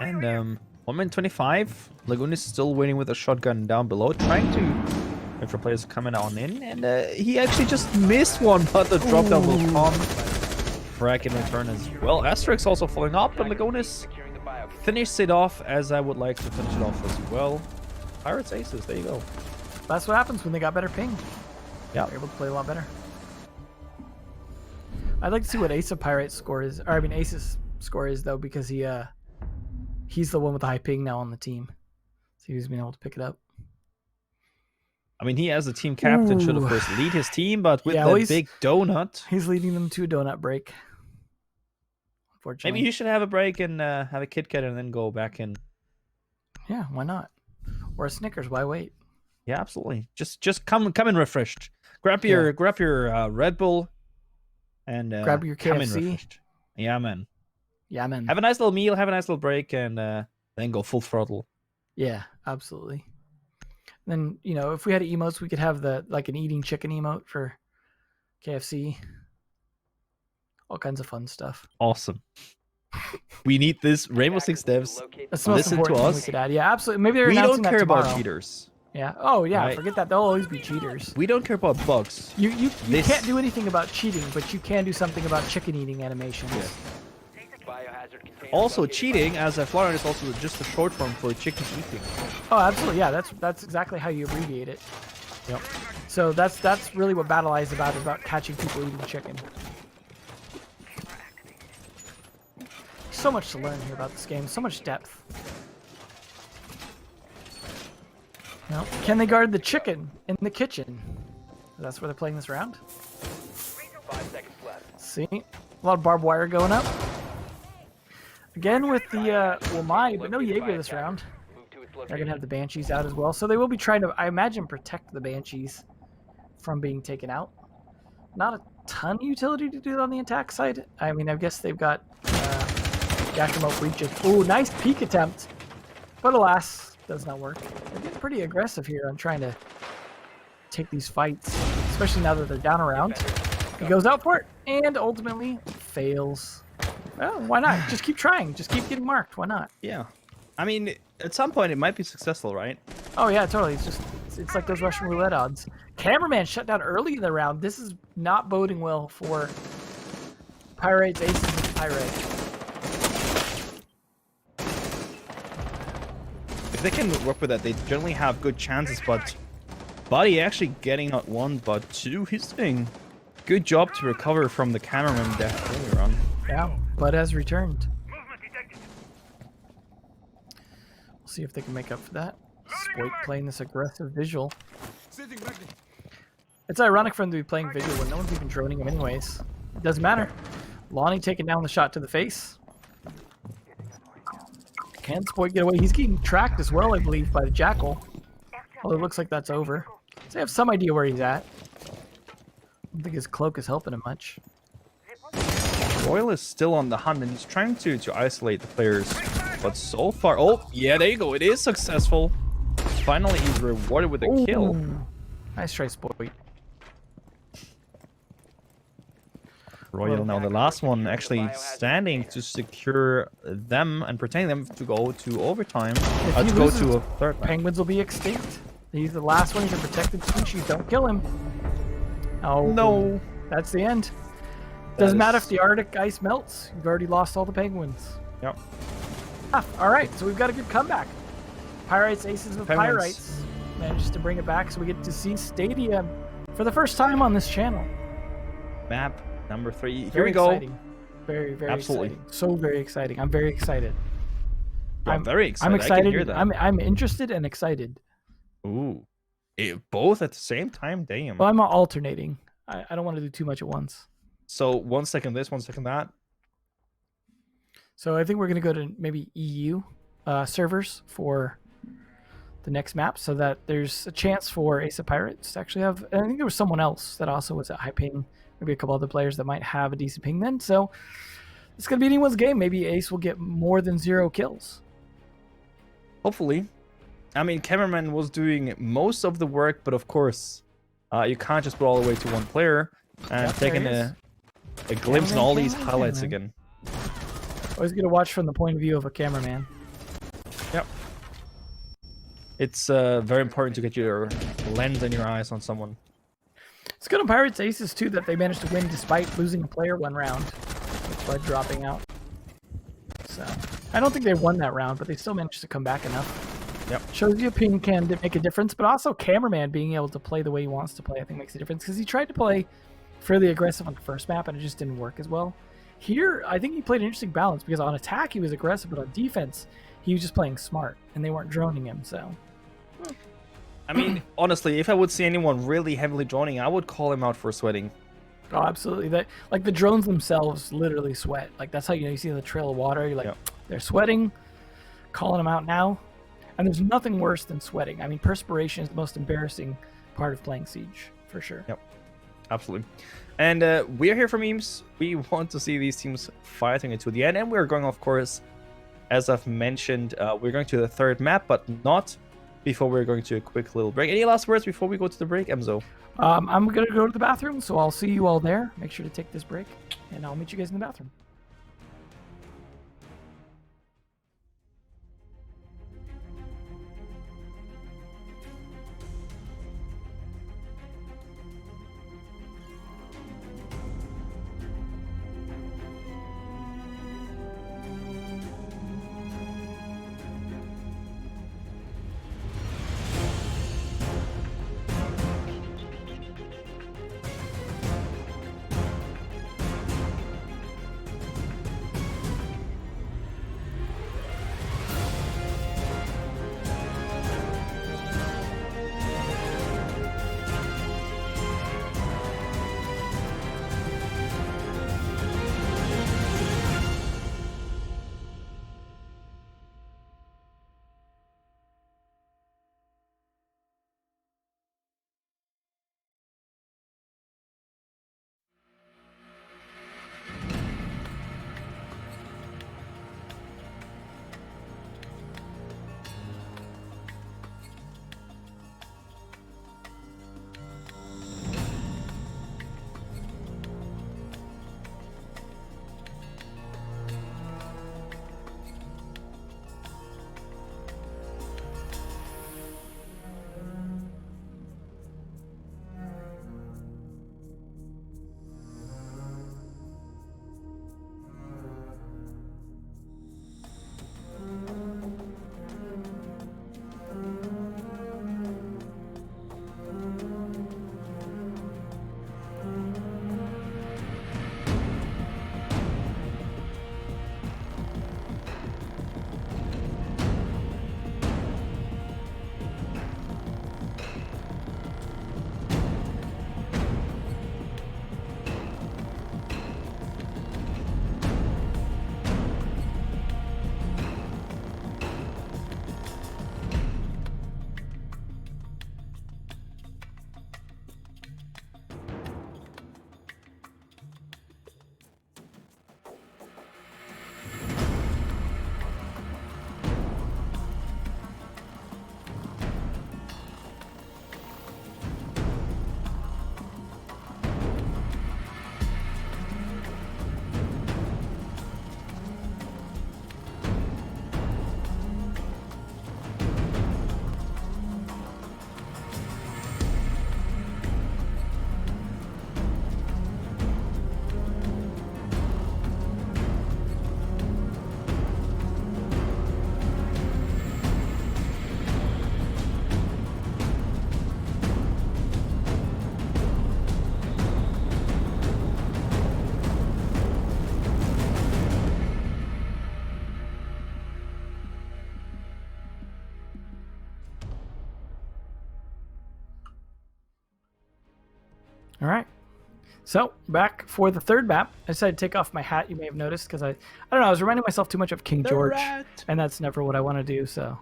S2: And 1 minute 25. Lagoon is still waiting with a shotgun down below, trying to wait for players coming on in. And he actually just missed one, but the drop down will come. Frag in return as well. Asterix also following up, but Lagonis
S3: Securing the bio
S2: finished it off as I would like to finish it off as well. Pirates Aces, there you go.
S1: That's what happens when they got better ping.
S2: Yeah.
S1: They're able to play a lot better. I'd like to see what Ace of Pirates score is, or I mean Ace's score is though, because he's the one with the high ping now on the team, so he's been able to pick it up.
S2: I mean, he as the team captain should of
S1: Ooh.
S2: course lead his team, but with
S1: Yeah,
S2: that
S1: well, he's-
S2: big donut,
S1: He's leading them to a donut break. Unfortunately,
S2: maybe he should have a break and have a Kit Kat and then go back in.
S1: Yeah, why not? Or a Snickers? Why wait?
S2: Yeah, absolutely. Just come in refreshed. Grab your Red Bull, and
S1: Grab your
S2: come in
S1: KFC.
S2: refreshed. Yeah, man.
S1: Yeah, man.
S2: Have a nice little meal, have a nice little break, and then go full throttle.
S1: Yeah, absolutely. Then, you know, if we had emotes, we could have like an eating chicken emote for KFC. All kinds of fun stuff.
S2: Awesome. We need this. Rainbow Six devs,
S1: That's the most
S2: listen to
S1: important thing we
S2: us.
S1: could add. Yeah, absolutely. Maybe they're
S2: We
S1: announcing
S2: don't care
S1: that tomorrow.
S2: about cheaters.
S1: Yeah. Oh, yeah.
S2: Right.
S1: Forget that. They'll always be cheaters.
S2: We don't care about bugs.
S1: You
S2: This-
S1: can't do anything about cheating, but you can do something about chicken eating animations.
S2: Yeah.
S3: Biohazard container
S2: Also,
S3: located.
S2: cheating, as a Florian, is also just a short form for chicken eating.
S1: Oh, absolutely. Yeah, that's exactly how you abbreviate it.
S2: Yep.
S1: So that's really what Battle Eye is about catching people eating chicken. So much to learn here about this game. So much depth. Now, can they guard the chicken in the kitchen? That's where they're playing this round.
S3: 5 seconds left.
S1: See, a lot of barbed wire going up. Again with the Wamai, but no Jaeger this round.
S3: Move to its
S1: They're
S3: location.
S1: gonna have the Banshees out as well, so they will be trying to, I imagine, protect the Banshees from being taken out. Not a ton of utility to do on the attack side. I mean, I guess they've got Yakimo breaches. Ooh, nice peek attempt, but alas, does not work. They're getting pretty aggressive here on trying to take these fights, especially now that they're down around. He goes out for it and ultimately fails. Well, why not? Just keep trying. Just keep getting marked. Why not?
S2: Yeah. I mean, at some point it might be successful, right?
S1: Oh yeah, totally. It's like those Russian roulette odds. Cameraman shut down early in the round. This is not boding well for Pyrite's Aces of Pyrite.
S2: If they can work with that, they generally have good chances, but Buddy actually getting not one, but two. He's doing good job to recover from the cameraman death earlier on.
S1: Yeah, Bud has returned. We'll see if they can make up for that. Spoik playing this aggressive visual. It's ironic for him to be playing visual when no one's even droning him anyways. It doesn't matter. Lonnie taking down the shot to the face. Can Spoik get away? He's getting tracked as well, I believe, by the Jackal. Well, it looks like that's over. So I have some idea where he's at. I don't think his cloak is helping him much.
S2: Royal is still on the hunt and he's trying to isolate the players, but so far, oh yeah, there you go, it is successful. Finally, he's rewarded with a kill.
S1: Ooh. Nice try, Spoik.
S2: Royal now the last one actually standing to secure them and protecting them to go to overtime.
S1: If he
S2: To go
S1: loses,
S2: to a third match.
S1: Penguins will be extinct. He's the last one. He's a protected species. Don't kill him. Oh
S2: No.
S1: that's the end. Doesn't matter if
S2: is-
S1: the Arctic ice melts. You've already lost all the penguins.
S2: Yep.
S1: All right, so we've got a good comeback. Pirates Aces of
S2: Penguins.
S1: Pyrites manages to bring it back, so we get to see Stadia for the first time on this channel.
S2: Map number 3. Here
S1: Very
S2: we go.
S1: exciting. Very, very
S2: Absolutely.
S1: exciting. So very exciting. I'm very excited.
S2: I'm very excited.
S1: I'm
S2: I
S1: excited.
S2: can hear that.
S1: I'm interested and excited.
S2: Ooh. Both at the same time? Damn.
S1: Well, I'm alternating. I don't want to do too much at once.
S2: So 1 second this, 1 second that.
S1: So I think we're going to go to maybe EU servers for the next map so that there's a chance for Ace of Pirates to actually have... I think there was someone else that also was at high ping. Maybe a couple other players that might have a decent ping then. So it's going to be anyone's game. Maybe Ace will get more than 0 kills.
S2: Hopefully. I mean, cameraman was doing most of the work, but of course, you can't just put all the way to one player. And
S1: Yep, there
S2: taking
S1: he is.
S2: a glimpse in all these
S1: Cameraman,
S2: highlights
S1: cameraman.
S2: again.
S1: Always going to watch from the point of view of a cameraman.
S2: Yep. It's very important to get your lens and your eyes on someone.
S1: It's good on Pirates Aces too that they managed to win despite losing a player one round with Bud dropping out. So I don't think they won that round, but they still managed to come back enough.
S2: Yep.
S1: Shows you ping can make a difference, but also cameraman being able to play the way he wants to play, I think makes a difference because he tried to play fairly aggressive on the first map and it just didn't work as well. Here, I think he played an interesting balance because on attack he was aggressive, but on defense he was just playing smart and they weren't droning him. So
S2: I mean, honestly, if I would see anyone really heavily droning, I would call him out for sweating.
S1: oh, absolutely. That like the drones themselves literally sweat. Like that's how you see the trail of water. You're like,
S2: Yep.
S1: they're sweating, calling them out now. And there's nothing worse than sweating. I mean, perspiration is the most embarrassing part of playing Siege, for sure.
S2: Yep. Absolutely. And we're here for memes. We want to see these teams fighting it to the end. And we're going, of course, as I've mentioned, we're going to the third map, but not before we're going to a quick little break. Any last words before we go to the break, Emzo?
S1: I'm going to go to the bathroom, so I'll see you all there. Make sure to take this break, and I'll meet you guys in the bathroom. All right. So back for the third map. I decided to take off my hat. You may have noticed because I don't know. I was reminding myself too much of King George, and that's never what I want to do. So,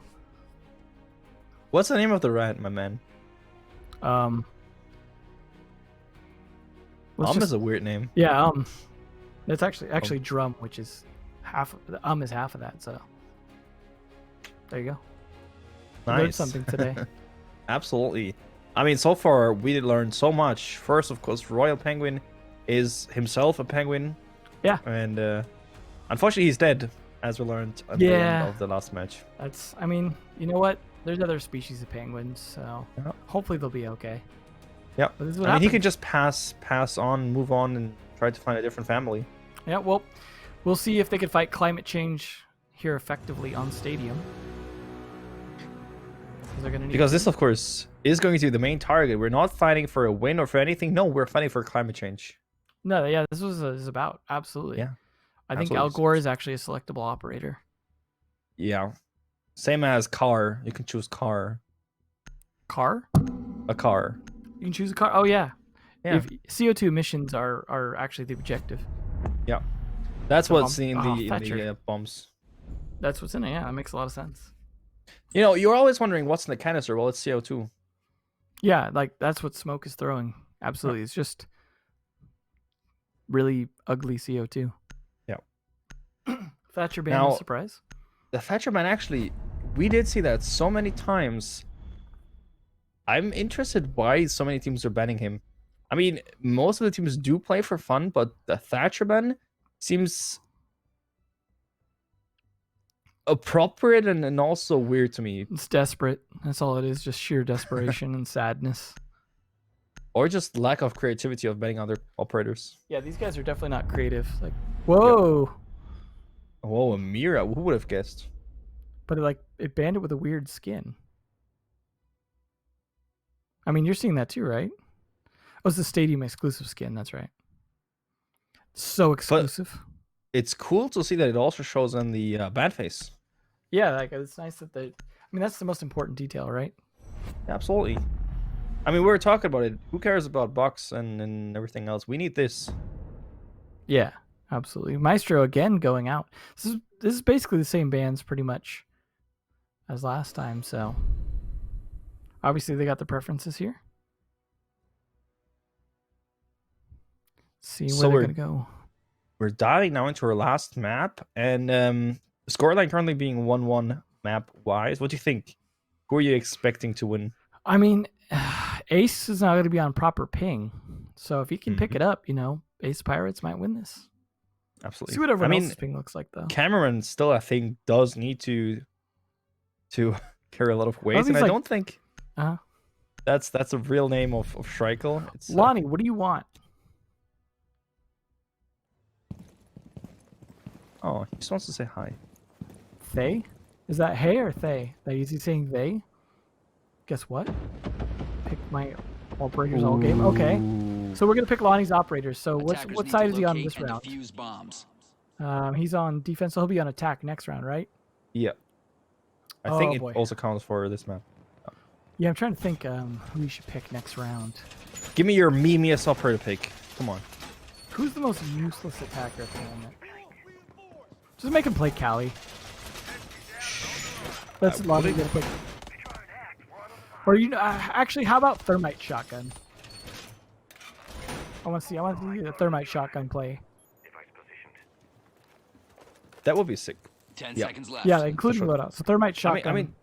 S2: What's the name of the rat, my man?
S1: let's just-
S2: is a weird name.
S1: yeah. It's actually drum, which is half. Is half of that. So there you go. Learned
S2: Nice.
S1: something today.
S2: Absolutely. I mean, so far we learned so much. First, of course, Royal Penguin is himself a penguin.
S1: Yeah.
S2: And unfortunately, he's dead, as we learned at the
S1: Yeah.
S2: end of the last match.
S1: That's. I mean, you know what? There's other species of penguins, so
S2: Yeah.
S1: hopefully they'll be okay.
S2: Yep.
S1: But this is what
S2: I mean, he
S1: happens.
S2: could just pass on, move on, and try to find a different family.
S1: Yeah, well, we'll see if they can fight climate change here effectively on Stadium. They're gonna need
S2: Because this, of course, is going to be the main target. We're not fighting for a win or for anything. No, we're fighting for climate change.
S1: No, yeah, this is about absolutely.
S2: Yeah,
S1: I think Al
S2: absolutely.
S1: Gore is actually a selectable operator.
S2: Yeah. Same as car. You can choose car.
S1: Car?
S2: A car.
S1: You can choose a car. Oh yeah.
S2: Yeah.
S1: If CO2 emissions are actually the objective.
S2: Yeah. That's
S1: So
S2: what's in
S1: oh,
S2: the
S1: Thatcher.
S2: bombs.
S1: That's what's in it. Yeah, that makes a lot of sense.
S2: You know, you're always wondering what's in the canister. Well, it's CO2.
S1: Yeah, like that's what smoke is throwing. Absolutely. It's just really ugly CO2.
S2: Yeah.
S1: Thatcher ban
S2: Now-
S1: was a surprise.
S2: The Thatcher ban, actually, we did see that so many times. I'm interested why so many teams are banning him. I mean, most of the teams do play for fun, but the Thatcher ban seems appropriate and also weird to me.
S1: It's desperate. That's all it is. Just sheer desperation and sadness.
S2: Or just lack of creativity of banning other operators.
S1: Yeah, these guys are definitely not creative. Like, whoa.
S2: Whoa, a Mira, who would have guessed?
S1: But it banned it with a weird skin. I mean, you're seeing that too, right? Oh, it's the Stadium exclusive skin. That's right. So exclusive.
S2: It's cool to see that it also shows on the bad face.
S1: Yeah, like it's nice that they. I mean, that's the most important detail, right?
S2: Absolutely. I mean, we were talking about it. Who cares about box and everything else? We need this.
S1: Yeah, absolutely. Maestro again going out. This is basically the same bands pretty much as last time. So obviously they got the preferences here. See where
S2: So
S1: they're gonna go.
S2: We're diving now into our last map, and scoreline currently being 1-1 map wise. What do you think? Who are you expecting to win?
S1: I mean, Ace is not going to be on proper ping, so if he can pick it up, Ace Pirates might win this.
S2: Absolutely.
S1: See what everyone
S2: I mean,
S1: else's ping looks like, though.
S2: Cameron still, I think, does need to carry a lot of weight, and I don't think that's a real name of Schreikel. It's
S1: Lonnie, what do you want?
S2: Oh, he just wants to say hi.
S1: They? Is that hey or they? Is he saying they? Guess what? Pick my operators all game. Okay. So we're gonna pick Lonnie's operators. So what side is he on this round?
S5: Bombs.
S1: He's on defense, so he'll be on attack next round, right?
S2: Yeah. I think it also counts for this map.
S1: Yeah, I'm trying to think who we should pick next round.
S2: Give me your memeiest operator pick. Come on.
S1: Who's the most useless attacker at the moment? Just make him play Cali. That's Lonnie gonna pick. Or actually, how about Thermite Shotgun? I want to see the Thermite Shotgun play.
S2: That would be sick.
S5: 10 seconds left.
S1: Yeah, including
S2: sure.
S1: loadout. So Thermite Shotgun.
S2: I mean,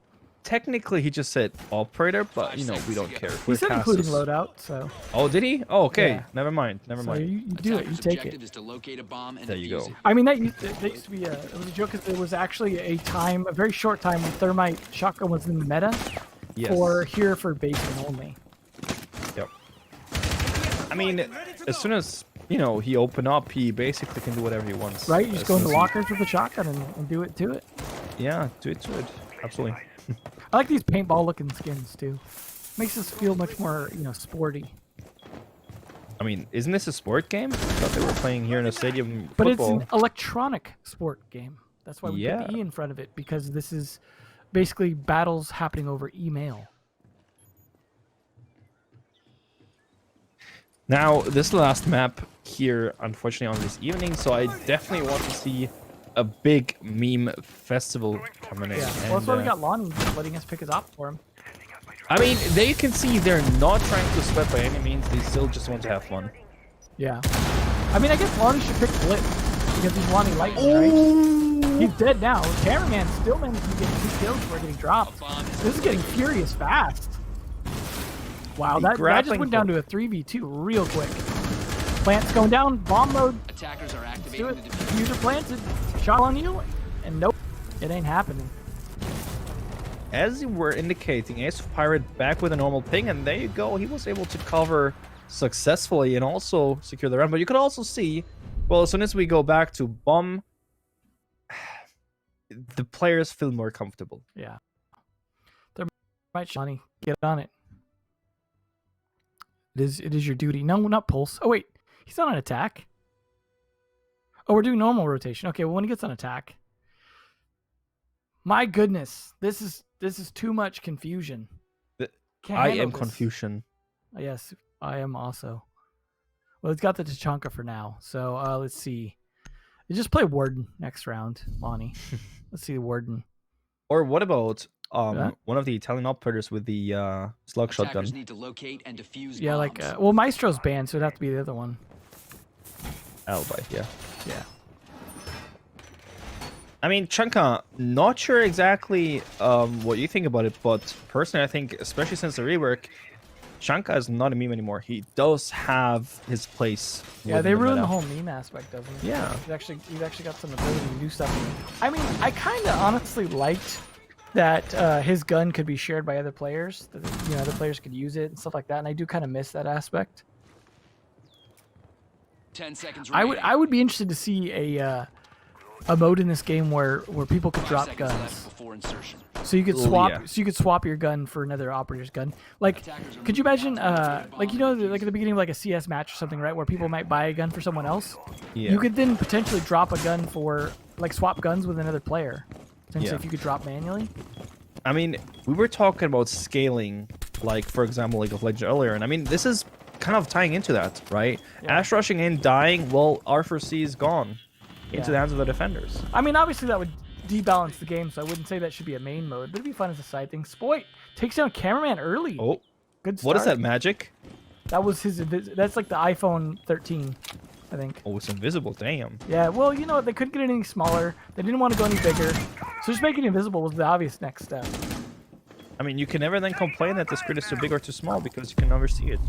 S2: technically he just said operator, but we don't care.
S1: he said including loadout. So.
S2: Oh, did he? Oh, okay.
S1: Yeah.
S2: Never mind.
S1: So you do it. You take it.
S5: Is to locate a bomb and
S2: there you go.
S1: I mean, that used to be it was a joke because there was actually a very short time when Thermite Shotgun was in the meta.
S2: Yes.
S1: For basement only.
S2: Yep. I mean, as soon as he opened up, he basically can do whatever he wants.
S1: Right? You just go into lockers with a shotgun and do it to it.
S2: Yeah, do it to it. Absolutely.
S1: I like these paintball looking skins too. Makes us feel much more, sporty.
S2: I mean, isn't this a sport game? I thought they were playing here in a stadium
S1: But
S2: football.
S1: it's an electronic sport game. That's why we put the E in front of it, because this is basically battles happening over email.
S2: Now, this is the last map here, unfortunately, on this evening, so I definitely want to see a big meme festival coming in.
S1: Yeah, well, that's why we got Lonnie letting us pick his op for him.
S2: I mean, they can see they're not trying to sweat by any means. They still just want to have fun.
S1: Yeah. I mean, I guess Lonnie should pick Blitz, because he's Lonnie Lightning, right? He's dead now. Cameraman still managed to get 2 kills before getting dropped. This is getting furious fast. Wow, that just went down to a 3v2 real quick. Plant's going down, bomb mode.
S5: Attackers are
S1: Let's do
S5: activating
S1: it.
S5: the diffuser.
S1: User planted, shot on you, and nope, it ain't happening.
S2: As you were indicating, Ace of Pirate back with a normal ping, and there you go. He was able to cover successfully and also secure the round. But you could also see, well, as soon as we go back to bomb, the players feel more comfortable.
S1: Yeah. They're right, Lonnie. Get on it. It is your duty. No, not pulse. Oh wait, he's not on attack. Oh, we're doing normal rotation. Okay, well when he gets on attack. My goodness, this is too much confusion. Can't
S2: I
S1: handle
S2: am
S1: this.
S2: confusion.
S1: Yes, I am also. Well, it's got the Tachanka for now. So let's see. You just play Warden next round, Lonnie. Let's see the Warden.
S2: Or what about one of the Italian operators with the slug shotgun?
S5: Attackers need to locate and defuse
S1: Yeah,
S5: bombs.
S1: well, Maestro's banned, so it'd have to be the other one.
S2: Alibi, yeah.
S1: Yeah.
S2: I mean, Chanka, not sure exactly what you think about it, but personally, I think, especially since the rework, Chanka is not a meme anymore. He does have his place.
S1: Yeah,
S2: within
S1: they ruined
S2: meta.
S1: the whole meme aspect of him.
S2: Yeah.
S1: He's actually got some ability to do stuff. I mean, I kind of honestly liked that his gun could be shared by other players. That, you know, other players could use it and stuff like that. And I do kind of miss that aspect.
S5: 10 seconds
S1: I
S5: remaining.
S1: would be interested to see a mode in this game where people could
S5: 5
S1: drop
S5: seconds
S1: guns.
S5: left before insertion.
S1: So you could
S2: Ooh,
S1: swap.
S2: yeah.
S1: So you could swap your gun for another operator's gun. Like, could you imagine, like you know, like at the beginning of like a CS match or something, right, where people might buy a gun for someone else.
S2: Yeah.
S1: You could then potentially drop a gun for, like, swap guns with another player. Essentially,
S2: Yeah.
S1: if you could drop manually.
S2: I mean, we were talking about scaling, like, for example, League of Legends earlier, and I mean, this is kind of tying into that, right?
S1: Yeah.
S2: Ash rushing in, dying, well, R4C is gone into
S1: Yeah.
S2: the hands of the defenders.
S1: I mean, obviously that would debalance the game, so I wouldn't say that should be a main mode, but it'd be fun as a side thing. Spoit takes down Cameraman early.
S2: Oh,
S1: Good start.
S2: what is that magic?
S1: That was his. That's like the iPhone 13, I think.
S2: Oh, it's invisible, damn.
S1: Yeah, well, you know what? They couldn't get anything smaller. They didn't want to go any bigger. So just making it invisible was the obvious next step.
S2: I mean, you can never then complain that the screen is too big or too small because you can never see it.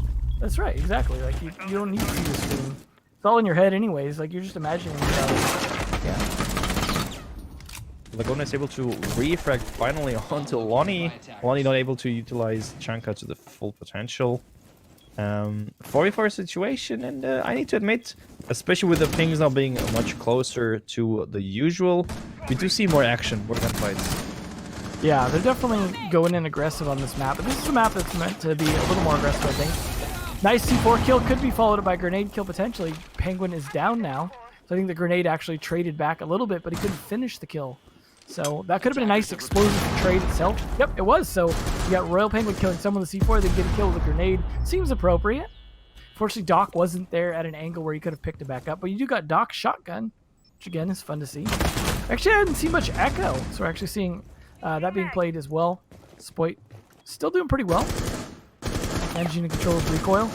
S1: That's right, exactly. Like, you don't need to see the screen. It's all in your head anyways. Like, you're just imagining it. Yeah.
S2: Laguna is able to refrag finally onto Lonnie. Lonnie not able to utilize Chanka to the full potential. 4v4 situation, and I need to admit, especially with the pings now being much closer to the usual, we do see more action, more gunfights.
S1: Yeah, they're definitely going in aggressive on this map, but this is a map that's meant to be a little more aggressive, I think. Nice C4 kill, could be followed by grenade kill potentially. Penguin is down now, so I think the grenade actually traded back a little bit, but he couldn't finish the kill. So that could have been a nice explosive trade itself. Yep, it was. So you got Royal Penguin killing someone with a C4, then get a kill with a grenade. Seems appropriate. Fortunately, Doc wasn't there at an angle where he could have picked it back up, but you do got Doc's shotgun, which again is fun to see. Actually, I hadn't seen much echo, so we're actually seeing that being played as well. Spoit still doing pretty well. Managing to control his recoil.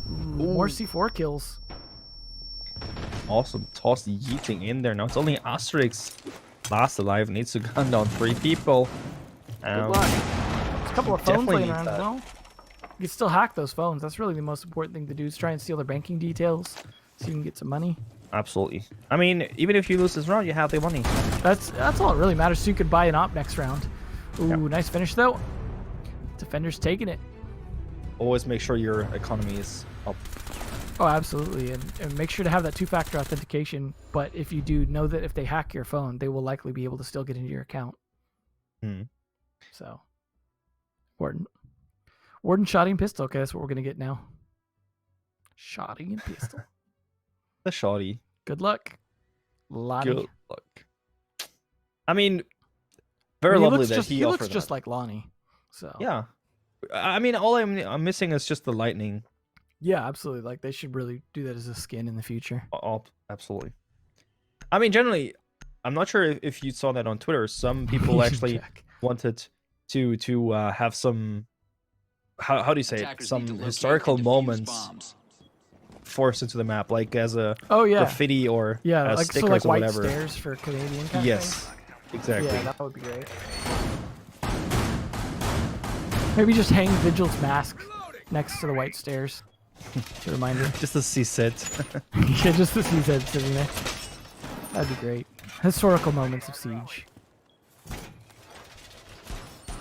S1: Ooh, more C4 kills.
S2: Awesome toss yeeting in there. Now it's only Asterix last alive, needs to gun down 3 people.
S1: Good luck. There's a couple of phones
S2: definitely
S1: laying
S2: need
S1: around as
S2: that.
S1: well. You can still hack those phones. That's really the most important thing to do, is try and steal their banking details so you can get some money.
S2: Absolutely. I mean, even if you lose this round, you have the money.
S1: That's all that really matters, so you could buy an op next round. Ooh,
S2: Yep.
S1: nice finish though. Defender's taking it.
S2: Always make sure your economy is up.
S1: Oh, absolutely. And make sure to have that 2-factor authentication. But if you do, know that if they hack your phone, they will likely be able to still get into your account.
S2: Hmm.
S1: So, Warden, Shotty, and Pistol. Okay, that's what we're going to get now. Shotty and Pistol.
S2: The shoddy.
S1: Good luck. Lonnie.
S2: Good luck. I mean, very
S1: I mean,
S2: lovely that
S1: he looks
S2: offered
S1: just
S2: that.
S1: like Lonnie. So
S2: Yeah. I mean, all I'm missing is just the lightning.
S1: yeah, absolutely. Like, they should really do that as a skin in the future.
S2: Oh, absolutely. I mean, generally, I'm not sure if you saw that on Twitter. Some people actually
S1: Check.
S2: wanted to have some, how do you say it?
S5: Attackers need
S2: Some
S5: to locate
S2: historical
S5: and defuse
S2: moments
S5: bombs.
S2: forced into the map, like as a
S1: Oh yeah,
S2: graffiti or
S1: yeah, like
S2: stickers
S1: so, like
S2: or
S1: white
S2: whatever.
S1: stairs for Canadian. Kind
S2: Yes,
S1: Of
S2: exactly.
S1: thing. Yeah, that would be great. Maybe just hang Vigil's mask next to the white stairs. It's a reminder.
S2: Just to see Sid.
S1: Yeah, just to see Zed sitting there. That'd be great. Historical moments of Siege.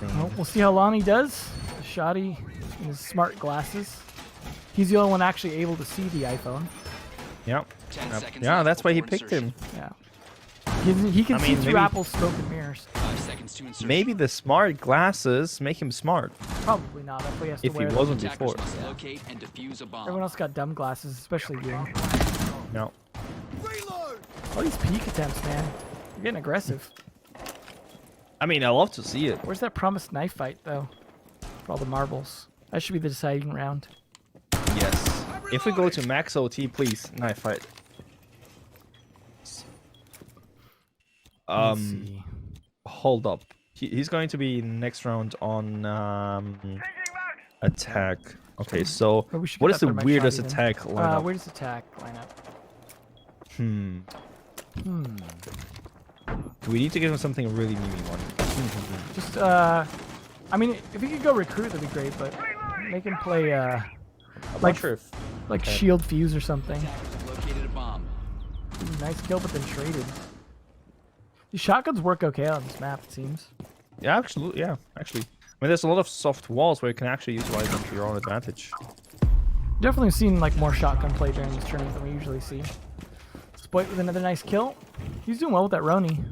S1: Well, we'll see how Lonnie does. The Shoddy in his smart glasses. He's the only one actually able to see the iPhone.
S2: Yep.
S5: 10
S2: Yep.
S5: seconds
S2: Yeah,
S5: left
S2: that's why he
S5: before
S2: picked him.
S5: insertion.
S1: Yeah. He can
S2: I
S1: see
S2: mean,
S1: through
S2: maybe-
S1: Apple's smoke and mirrors.
S5: 5 seconds to insertion.
S2: Maybe the smart glasses make him smart.
S1: Probably not. That's why he has to
S2: If he
S1: wear them.
S2: wasn't
S5: Attackers
S2: before.
S5: must locate and defuse a bomb.
S1: Everyone else got dumb glasses, especially you.
S2: No.
S1: All these peek attempts, man. You're getting aggressive.
S2: I mean, I love to see it.
S1: Where's that promised knife fight, though? For all the marbles. That should be the deciding round.
S2: Yes. If we go to max OT, please, knife fight.
S1: Let's see.
S2: Hold up. He's going to be next round on attack. Okay, so
S1: Or we should
S2: what
S1: get
S2: is
S1: that
S2: the
S1: thermite
S2: weirdest
S1: shot even.
S2: attack lineup?
S1: Weirdest attack lineup.
S2: Do we need to give him something really meaty one?
S1: Just I mean, if he could go recruit, that'd be great. But make him play
S2: I'm
S1: like
S2: not sure if...
S1: like
S2: okay.
S1: shield fuse or something.
S5: Attackers located a bomb.
S1: Ooh, nice kill, but then traded. These shotguns work okay on this map, it seems.
S2: Yeah, absolutely. Yeah, actually. I mean, there's a lot of soft walls where you can actually utilize them to your own advantage.
S1: Definitely seen like more shotgun play during this tournament than we usually see. Spoit with another nice kill. He's doing well with that Roni.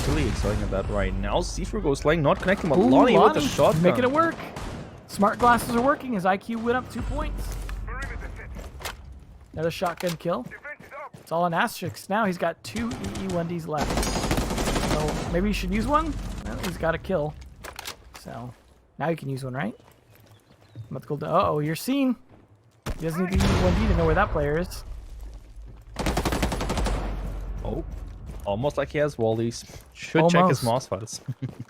S2: Really exciting about right now. C4 goes Lang, not connecting, but
S1: Ooh,
S2: Lonnie with the
S1: Lonnie,
S2: shotgun.
S1: making it work. Smart glasses are working. His IQ went up 2 points. Another shotgun kill. It's all on asterisks now. He's got 2 EE1Ds left. So maybe he should use one. Well, he's got a kill. So now you can use one, right? I'm about to go to. Uh-oh, you're seen. He doesn't need the EE1D to know where that player is.
S2: Oh, almost like he has Wallies. Should check his mouse files.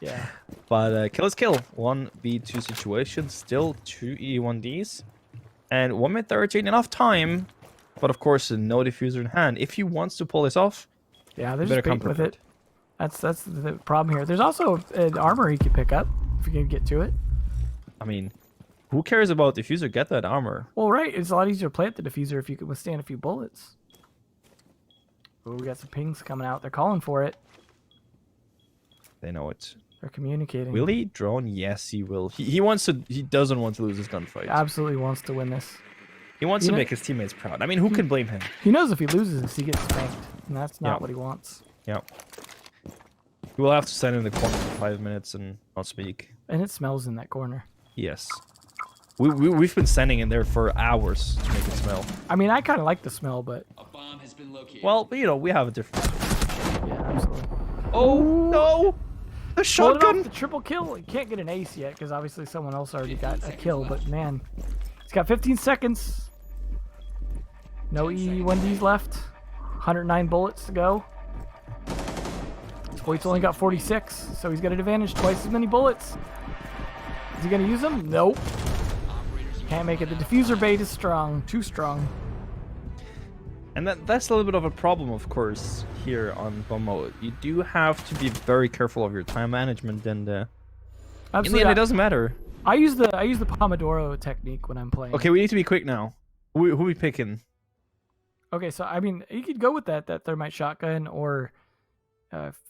S1: Yeah.
S2: But kill is kill. 1v2 situation. Still 2 E1Ds. And 1 minute 13. Enough time. But of course, no diffuser in hand. If he wants to pull this off,
S1: Yeah, they're
S2: better
S1: just baiting
S2: come
S1: with
S2: prepared.
S1: it. That's the problem here. There's also an armor he could pick up if you can get to it.
S2: I mean, who cares about diffuser? Get that armor.
S1: Well, right. It's a lot easier to play at the diffuser if you can withstand a few bullets. Ooh, we got some pings coming out. They're calling for it.
S2: They know it.
S1: They're communicating.
S2: Will he drone? Yes, he will. He wants to. He doesn't want to lose his gunfight.
S1: He absolutely wants to win this.
S2: He wants
S1: You
S2: to
S1: know-
S2: make his teammates proud. I mean, who can blame him?
S1: He knows if he loses this, he gets spanked. And that's not
S2: Yeah.
S1: what he wants.
S2: Yeah. He will have to stand in the corner for 5 minutes and not speak.
S1: And it smells in that corner.
S2: Yes. We've been standing in there for hours to make it smell.
S1: I mean, I kind of like the smell, but
S5: A bomb has been located.
S2: Well, but, you know, we have a different...
S1: yeah, absolutely.
S2: Oh, no! The
S1: Pulled it off
S2: shotgun!
S1: the triple kill. He can't get an ace yet because obviously someone else already got a kill. But man, he's got 15 seconds. No E1Ds left. 109 bullets to go. Spoit's only got 46, so he's got an advantage. Twice as many bullets. Is he gonna use them? Nope. Can't make it. The diffuser bait is strong. Too strong.
S2: And that's a little bit of a problem, of course, here on Bombo. You do have to be very careful of your time management, and in the
S1: Absolutely.
S2: end, it doesn't matter.
S1: I use the Pomodoro technique when I'm playing.
S2: Okay, we need to be quick now. Who we picking?
S1: Okay, so I mean, you could go with that thermite shotgun or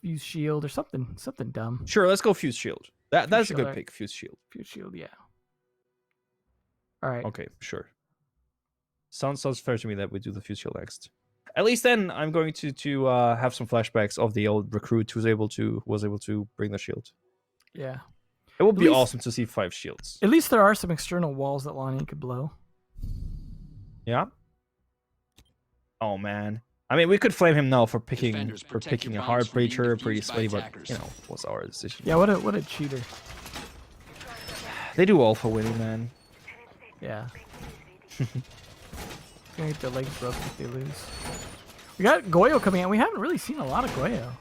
S1: fuse shield or something dumb.
S2: Sure, let's go Fuse Shield. That's a
S1: Shield,
S2: good
S1: alright.
S2: pick, Fuse Shield.
S1: Fuse shield, yeah. All right.
S2: Okay, sure. Sounds fair to me that we do the Fuse Shield next. At least then, I'm going to have some flashbacks of the old recruit who was able to bring the shield.
S1: Yeah.
S2: It would
S1: At
S2: be
S1: least-
S2: awesome to see 5 shields.
S1: At least there are some external walls that Lonnie could blow.
S2: Yeah. Oh man. I mean, we could flame him now for picking
S5: Defenders,
S2: for
S5: protect
S2: picking
S5: your
S2: a
S5: bombs
S2: hard
S5: from being
S2: breacher, pretty
S5: defused by
S2: sweaty, but
S5: attackers.
S2: you know, was our decision.
S1: Yeah, what a cheater.
S2: They do all for winning, man.
S1: Yeah. Gonna get their legs broken if they lose. We got Goyo coming in. We haven't really seen a lot of Goyo.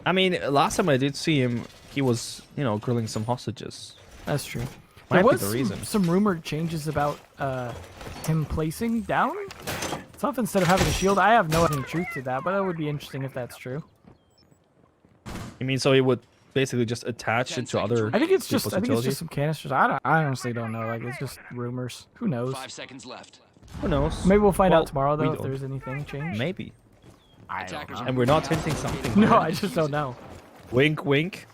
S2: I mean, last time I did see him, he was, you know, grilling some hostages.
S1: That's true.
S2: Might
S1: There
S2: be
S1: was
S2: the reason.
S1: some rumored changes about him placing down stuff instead of having a shield. I have no any truth to that, but that would be interesting if that's true.
S2: You mean so he would basically just attach
S5: 10
S2: it to
S5: seconds
S2: other?
S5: remaining.
S1: I think it's just
S2: utilities?
S1: some canisters. I honestly don't know. Like it's just rumors. Who knows?
S5: 5 seconds left.
S2: Who knows?
S1: Maybe we'll find
S2: Well,
S1: out tomorrow
S2: we
S1: though if
S2: don't.
S1: there's anything changed.
S2: Maybe.
S5: Attackers are
S2: And we're not
S5: moving out.
S2: hinting something.
S1: No,
S2: here.
S1: I just don't know.
S2: Wink, wink.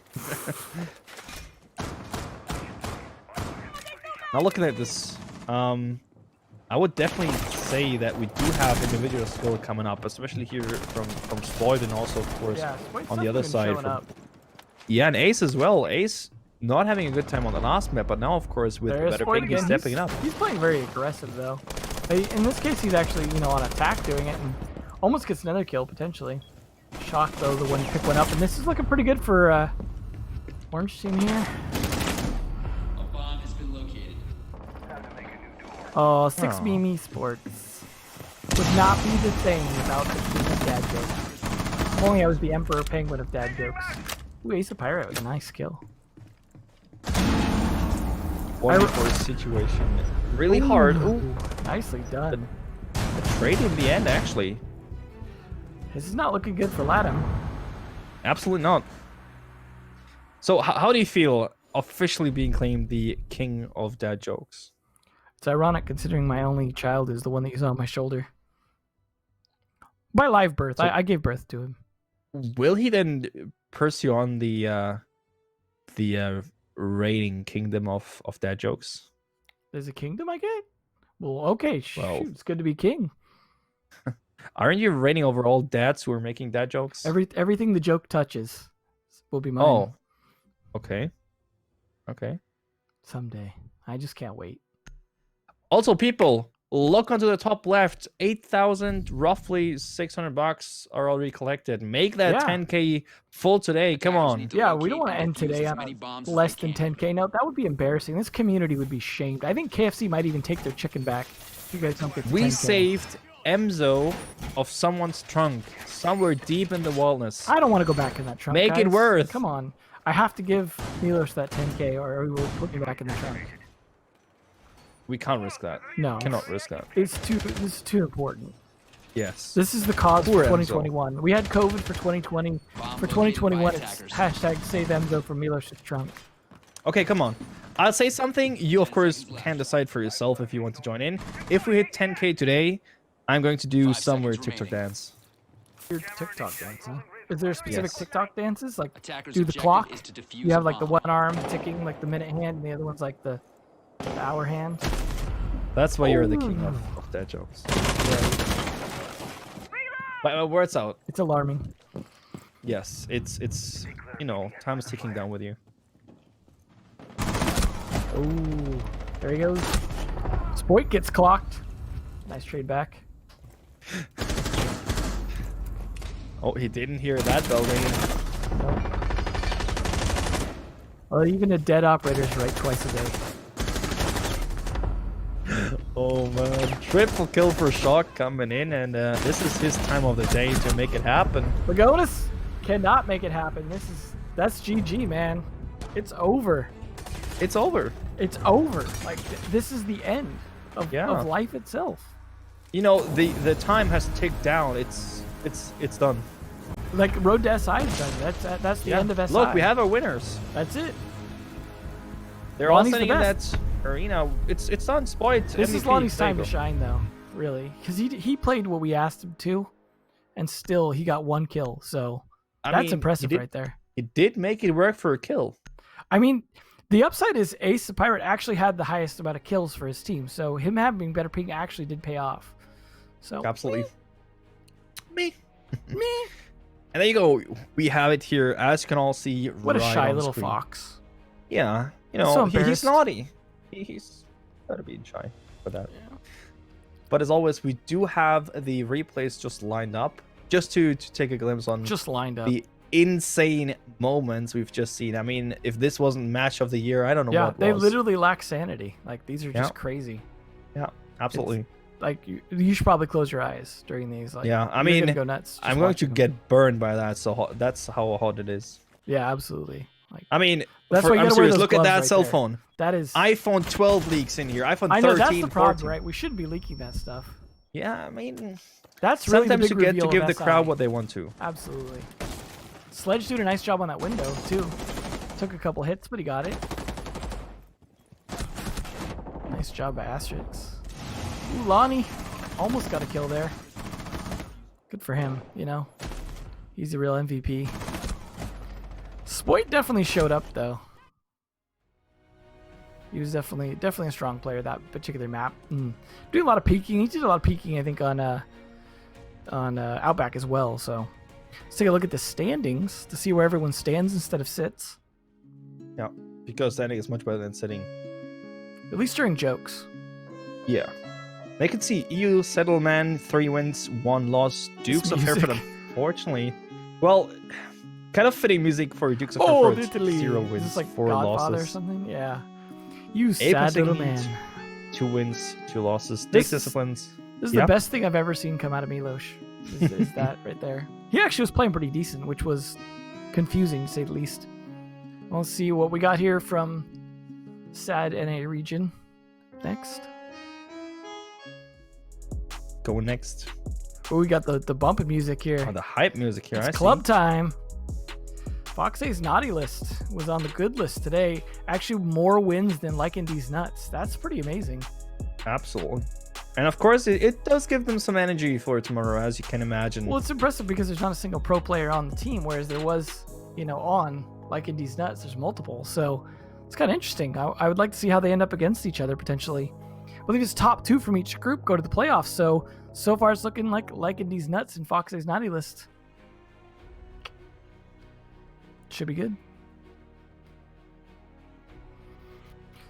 S2: Now looking at this, I would definitely say that we do have individual skill coming up, especially here from Spoiled and also of course
S1: Yeah, Spoit's
S2: on the
S1: definitely
S2: other
S1: been
S2: side.
S1: showing
S2: From,
S1: up.
S2: yeah, and Ace as well. Ace not having a good time on the last map, but now of course with
S1: There is
S2: better
S1: Spoit
S2: ping, he's
S1: again.
S2: stepping it up.
S1: He's playing very aggressive though. In this case, he's actually on attack doing it and almost gets another kill potentially. Shocked though the when he picked one up, and this is looking pretty good for Orange team here.
S5: A bomb has been located.
S1: Oh, Six
S2: Aw.
S1: Meme Sports would not be the thing without the King of dad jokes. If only I was the Emperor Penguin of dad jokes. Ooh, Ace of Pyrite was a nice kill.
S2: 1v4 situation. Really hard. Ooh,
S1: Nicely done.
S2: a trade in the end, actually.
S1: This is not looking good for Latham.
S2: Absolutely not. So, how do you feel officially being claimed the king of dad jokes?
S1: It's ironic considering my only child is the one that you saw on my shoulder. By live birth.
S2: So-
S1: I gave birth to him.
S2: Will he then pursue on the reigning kingdom of dad jokes?
S1: There's a kingdom I get? Well, okay.
S2: Well-
S1: Shoot, it's good to be king.
S2: Aren't you reigning over all dads who are making dad jokes?
S1: Everything the joke touches will be mine
S2: Oh, okay. Okay.
S1: someday. I just can't wait.
S2: Also, people, look onto the top left. 8,000, roughly $600 are already collected. Make that
S1: Yeah.
S2: 10K full today. Come
S5: Attackers
S2: on.
S5: need to
S1: Yeah, we
S5: locate
S1: don't want to
S5: and
S1: end
S5: defuse
S1: today
S5: as
S1: on
S5: many
S1: a
S5: bombs as
S1: less
S5: they
S1: than
S5: can.
S1: 10K note. That would be embarrassing. This community would be shamed. I think KFC might even take their chicken back if you guys don't get to
S2: We
S1: 10K.
S2: saved Emzo of someone's trunk somewhere deep in the wilderness.
S1: I don't want to go back in that trunk.
S2: Make it
S1: guys.
S2: worth.
S1: Come on. I have to give Milos that 10K or he will put me back in the trunk.
S2: We can't risk that.
S1: No.
S2: Cannot risk that.
S1: This is too important.
S2: Yes.
S1: This is the cause
S2: Poor
S1: for
S2: Enzo.
S1: 2021. We had COVID for 2020.
S5: Bomb
S1: For
S5: located by
S1: 2021, it's
S5: attackers.
S1: hashtag save Enzo for Milos' trunk.
S2: Okay, come on. I'll say something. You, of course, can decide for yourself if you want to join in. If we hit 10K today, I'm going to do
S5: 5
S2: somewhere
S5: seconds
S2: TikTok
S5: remaining.
S2: dance.
S1: Your TikTok dance, huh? Is there specific
S2: Yes.
S1: TikTok dances? Like,
S5: Attackers'
S1: do the
S5: objective
S1: clock?
S5: is to defuse
S1: You have
S5: a
S1: like the
S5: bomb.
S1: one arm ticking, like the minute hand, and the other one's like the hour hand.
S2: That's why you're the king of dad jokes. But words out.
S1: It's alarming.
S2: Yes, it's time's ticking down with you.
S1: Ooh, there he goes. Spoit gets clocked. Nice trade back.
S2: Oh, he didn't hear that bell ringing.
S1: Nope. Well, even a dead operator's right twice a day.
S2: Oh man, triple kill for Shock coming in, and this is his time of the day to make it happen.
S1: Pagonis cannot make it happen. That's GG, man. It's over.
S2: It's over.
S1: It's over. Like this is the end of life itself.
S2: You know, the time has ticked down. It's done.
S1: Like Road to SI is done. That's the end of SI.
S2: Look, we have our winners.
S1: That's it.
S2: They're all
S1: Lonnie's the
S2: standing in
S1: best.
S2: that arena. It's done. Spoit.
S1: This is
S2: MVP.
S1: Lonnie's
S2: There you
S1: time to
S2: go.
S1: shine, though. Really, because he played what we asked him to, and still he got one kill. So
S2: I
S1: that's
S2: mean,
S1: impressive
S2: he did,
S1: right there.
S2: He did make it work for a kill.
S1: I mean, the upside is Ace the Pirate actually had the highest amount of kills for his team, so him having better ping actually did pay off. So
S2: Absolutely. Me.
S1: meh.
S2: And there you go. We have it here, as you can all see.
S1: What a
S2: right
S1: shy
S2: on
S1: little
S2: screen.
S1: fox.
S2: Yeah,
S1: So
S2: he's
S1: embarrassed.
S2: naughty. He's gotta be shy for that. But as always, we do have the replays just lined up, just to take a glimpse on
S1: Just lined up.
S2: the insane moments we've just seen. I mean, if this wasn't match of the year, I don't know
S1: Yeah,
S2: what
S1: they
S2: was.
S1: literally lack sanity. Like these are just
S2: Yeah.
S1: crazy.
S2: Yeah, absolutely.
S1: Like you should probably close your eyes during these. Like,
S2: Yeah, I
S1: you're
S2: mean,
S1: gonna go nuts. just
S2: I'm going to
S1: watching them.
S2: get burned by that. So that's how hot it is.
S1: Yeah, absolutely. Like
S2: I mean,
S1: That's why you
S2: I'm
S1: gotta wear
S2: serious.
S1: those
S2: Look at
S1: gloves
S2: that
S1: right
S2: cell
S1: there.
S2: phone.
S1: that is.
S2: iPhone 12 leaks in here. iPhone 13,
S1: I know that's the problem,
S2: 14.
S1: right? We shouldn't be leaking that stuff.
S2: Yeah, I mean,
S1: That's really
S2: sometimes
S1: the
S2: you
S1: big
S2: get to
S1: reveal
S2: give
S1: of
S2: the
S1: SI.
S2: crowd what they want to.
S1: Absolutely. Sledge doing a nice job on that window too. Took a couple hits, but he got it. Nice job by Asterix. Ooh, Lonnie almost got a kill there. Good for him, you know. He's the real MVP. Spoit definitely showed up though. He was definitely a strong player that particular map. Doing a lot of peeking. He did a lot of peeking, I think, on Outback as well. So let's take a look at the standings to see where everyone stands instead of sits.
S2: Yeah, because standing is much better than sitting.
S1: At least during jokes.
S2: Yeah. They can see EU Settleman, 3 wins, 1 loss. Dukes of
S1: music.
S2: Hereford, unfortunately. Well, kind of fitting music for Dukes of
S1: Oh,
S2: Hereford.
S1: Italy.
S2: 0
S1: Is
S2: wins,
S1: this like
S2: 4
S1: Godfather or
S2: losses.
S1: something? Yeah. You
S2: Ape
S1: sad little
S2: Insignia,
S1: man.
S2: 2 wins, 2 losses.
S1: This
S2: Six
S1: is-
S2: disciplines.
S1: This is
S2: Yeah.
S1: the best thing I've ever seen come out of Milos. Is that right there? He actually was playing pretty decent, which was confusing to say the least. Let's see what we got here from sad NA region. Next.
S2: Go next.
S1: Oh, we got the bumping music here.
S2: Oh, the hype music here.
S1: It's club time. FoxA's naughty list was on the good list today. Actually, more wins than Liking These Nuts. That's pretty amazing.
S2: Absolutely. And of course, it does give them some energy for tomorrow, as you can imagine.
S1: Well, it's impressive because there's not a single pro player on the team, whereas there was, on Liking These Nuts. There's multiple. So it's kind of interesting. I would like to see how they end up against each other potentially. I believe it's top 2 from each group go to the playoffs. So far it's looking like Liking These Nuts and FoxA's naughty list. Should be good.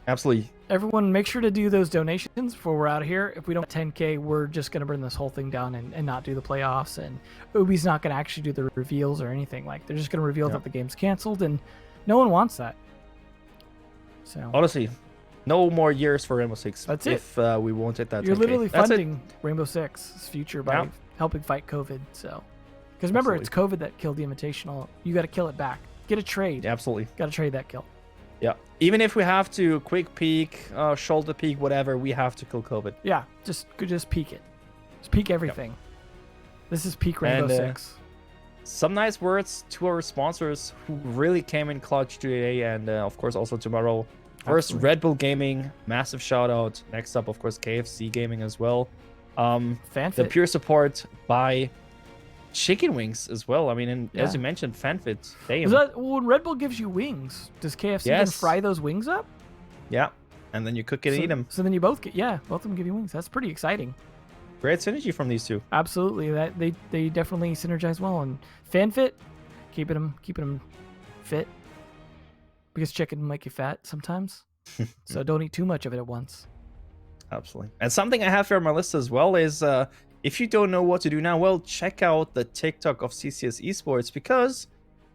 S2: Absolutely.
S1: Everyone, make sure to do those donations before we're out of here. If we don't get 10K, we're just going to burn this whole thing down and not do the playoffs. And Ubi's not going to actually do the reveals or anything. Like, they're just going to reveal that the game's canceled, and no one wants that. So
S2: Honestly, no more years for Rainbow Six.
S1: That's it.
S2: If we won't hit that 10K.
S1: You're literally
S2: That's
S1: funding Rainbow Six's future by helping fight COVID. So, because remember, it's COVID that killed the Invitational. You got to kill it back. Get a trade.
S2: Absolutely.
S1: Got to trade that kill.
S2: Yeah. Even if we have to quick peek, shoulder peek, whatever, we have to kill COVID.
S1: Yeah. Just peek it. Just peek everything. Yep. This is peak Rainbow Six.
S2: Some nice words to our sponsors who really came in clutch today, and of course also tomorrow. First,
S1: Absolutely.
S2: Red Bull Gaming, massive shout out. Next up, of course, KFC Gaming as well.
S1: FanFit.
S2: The pure support by Chicken Wings as well. I mean, and as you mentioned, FanFit.
S1: When Red Bull gives you wings, does KFC then fry those wings up?
S2: Yeah, and then you cook it and eat them.
S1: So then you both get, both of them give you wings. That's pretty exciting.
S2: Great synergy from these two.
S1: Absolutely, that they definitely synergize well. And FanFit, keeping them fit, because chicken will make you fat sometimes. So don't eat too much of it at once.
S2: Absolutely. And something I have here on my list as well is if you don't know what to do now, well, check out the TikTok of CCS Esports, because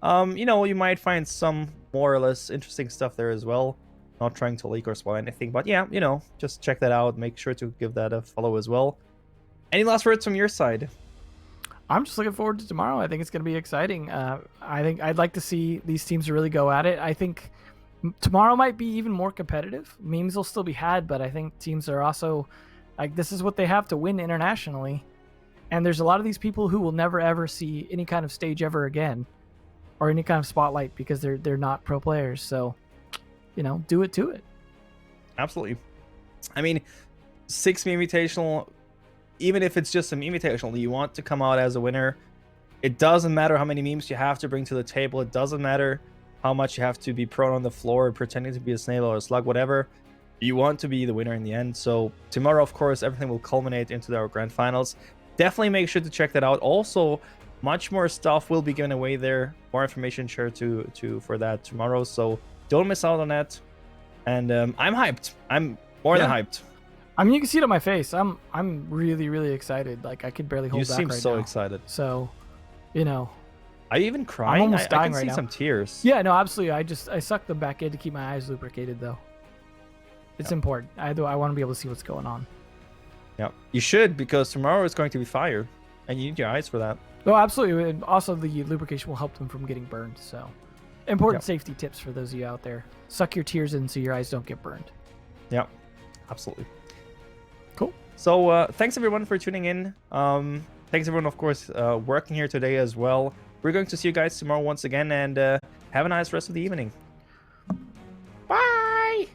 S2: you might find some more or less interesting stuff there as well. Not trying to leak or spoil anything, but yeah, just check that out. Make sure to give that a follow as well. Any last words from your side?
S1: I'm just looking forward to tomorrow. I think it's going to be exciting. I think I'd like to see these teams really go at it. I think tomorrow might be even more competitive. Memes will still be had, but I think teams are also like, this is what they have to win internationally. And there's a lot of these people who will never ever see any kind of stage ever again, or any kind of spotlight, because they're not pro players. So, do it to it.
S2: Absolutely. I mean, Six Memevitational, even if it's just an Memevitational, you want to come out as a winner. It doesn't matter how many memes you have to bring to the table. It doesn't matter how much you have to be prone on the floor, pretending to be a snail or a slug, whatever. You want to be the winner in the end. So tomorrow, of course, everything will culminate into our grand finals. Definitely make sure to check that out. Also, much more stuff will be given away there. More information shared for that tomorrow. So don't miss out on that. And I'm hyped. I'm more than hyped.
S1: I mean, you can see it on my face. I'm really, really excited. Like, I could barely hold back right now.
S2: You seem so excited.
S1: So,
S2: Are you even crying?
S1: I'm almost dying
S2: I
S1: right
S2: can
S1: now.
S2: see some tears.
S1: Yeah, no, absolutely. I suck them back in to keep my eyes lubricated, though. It's important. I want to be able to see what's going on.
S2: Yeah, you should, because tomorrow is going to be fire, and you need your eyes for that.
S1: Oh, absolutely. And also, the lubrication will help them from getting burned. So, important safety tips for those of you out there. Suck your tears in so your eyes don't get burned.
S2: Yeah, absolutely.
S1: Cool.
S2: So, thanks everyone for tuning in. Thanks everyone, of course, working here today as well. We're going to see you guys tomorrow once again, and have a nice rest of the evening. Bye!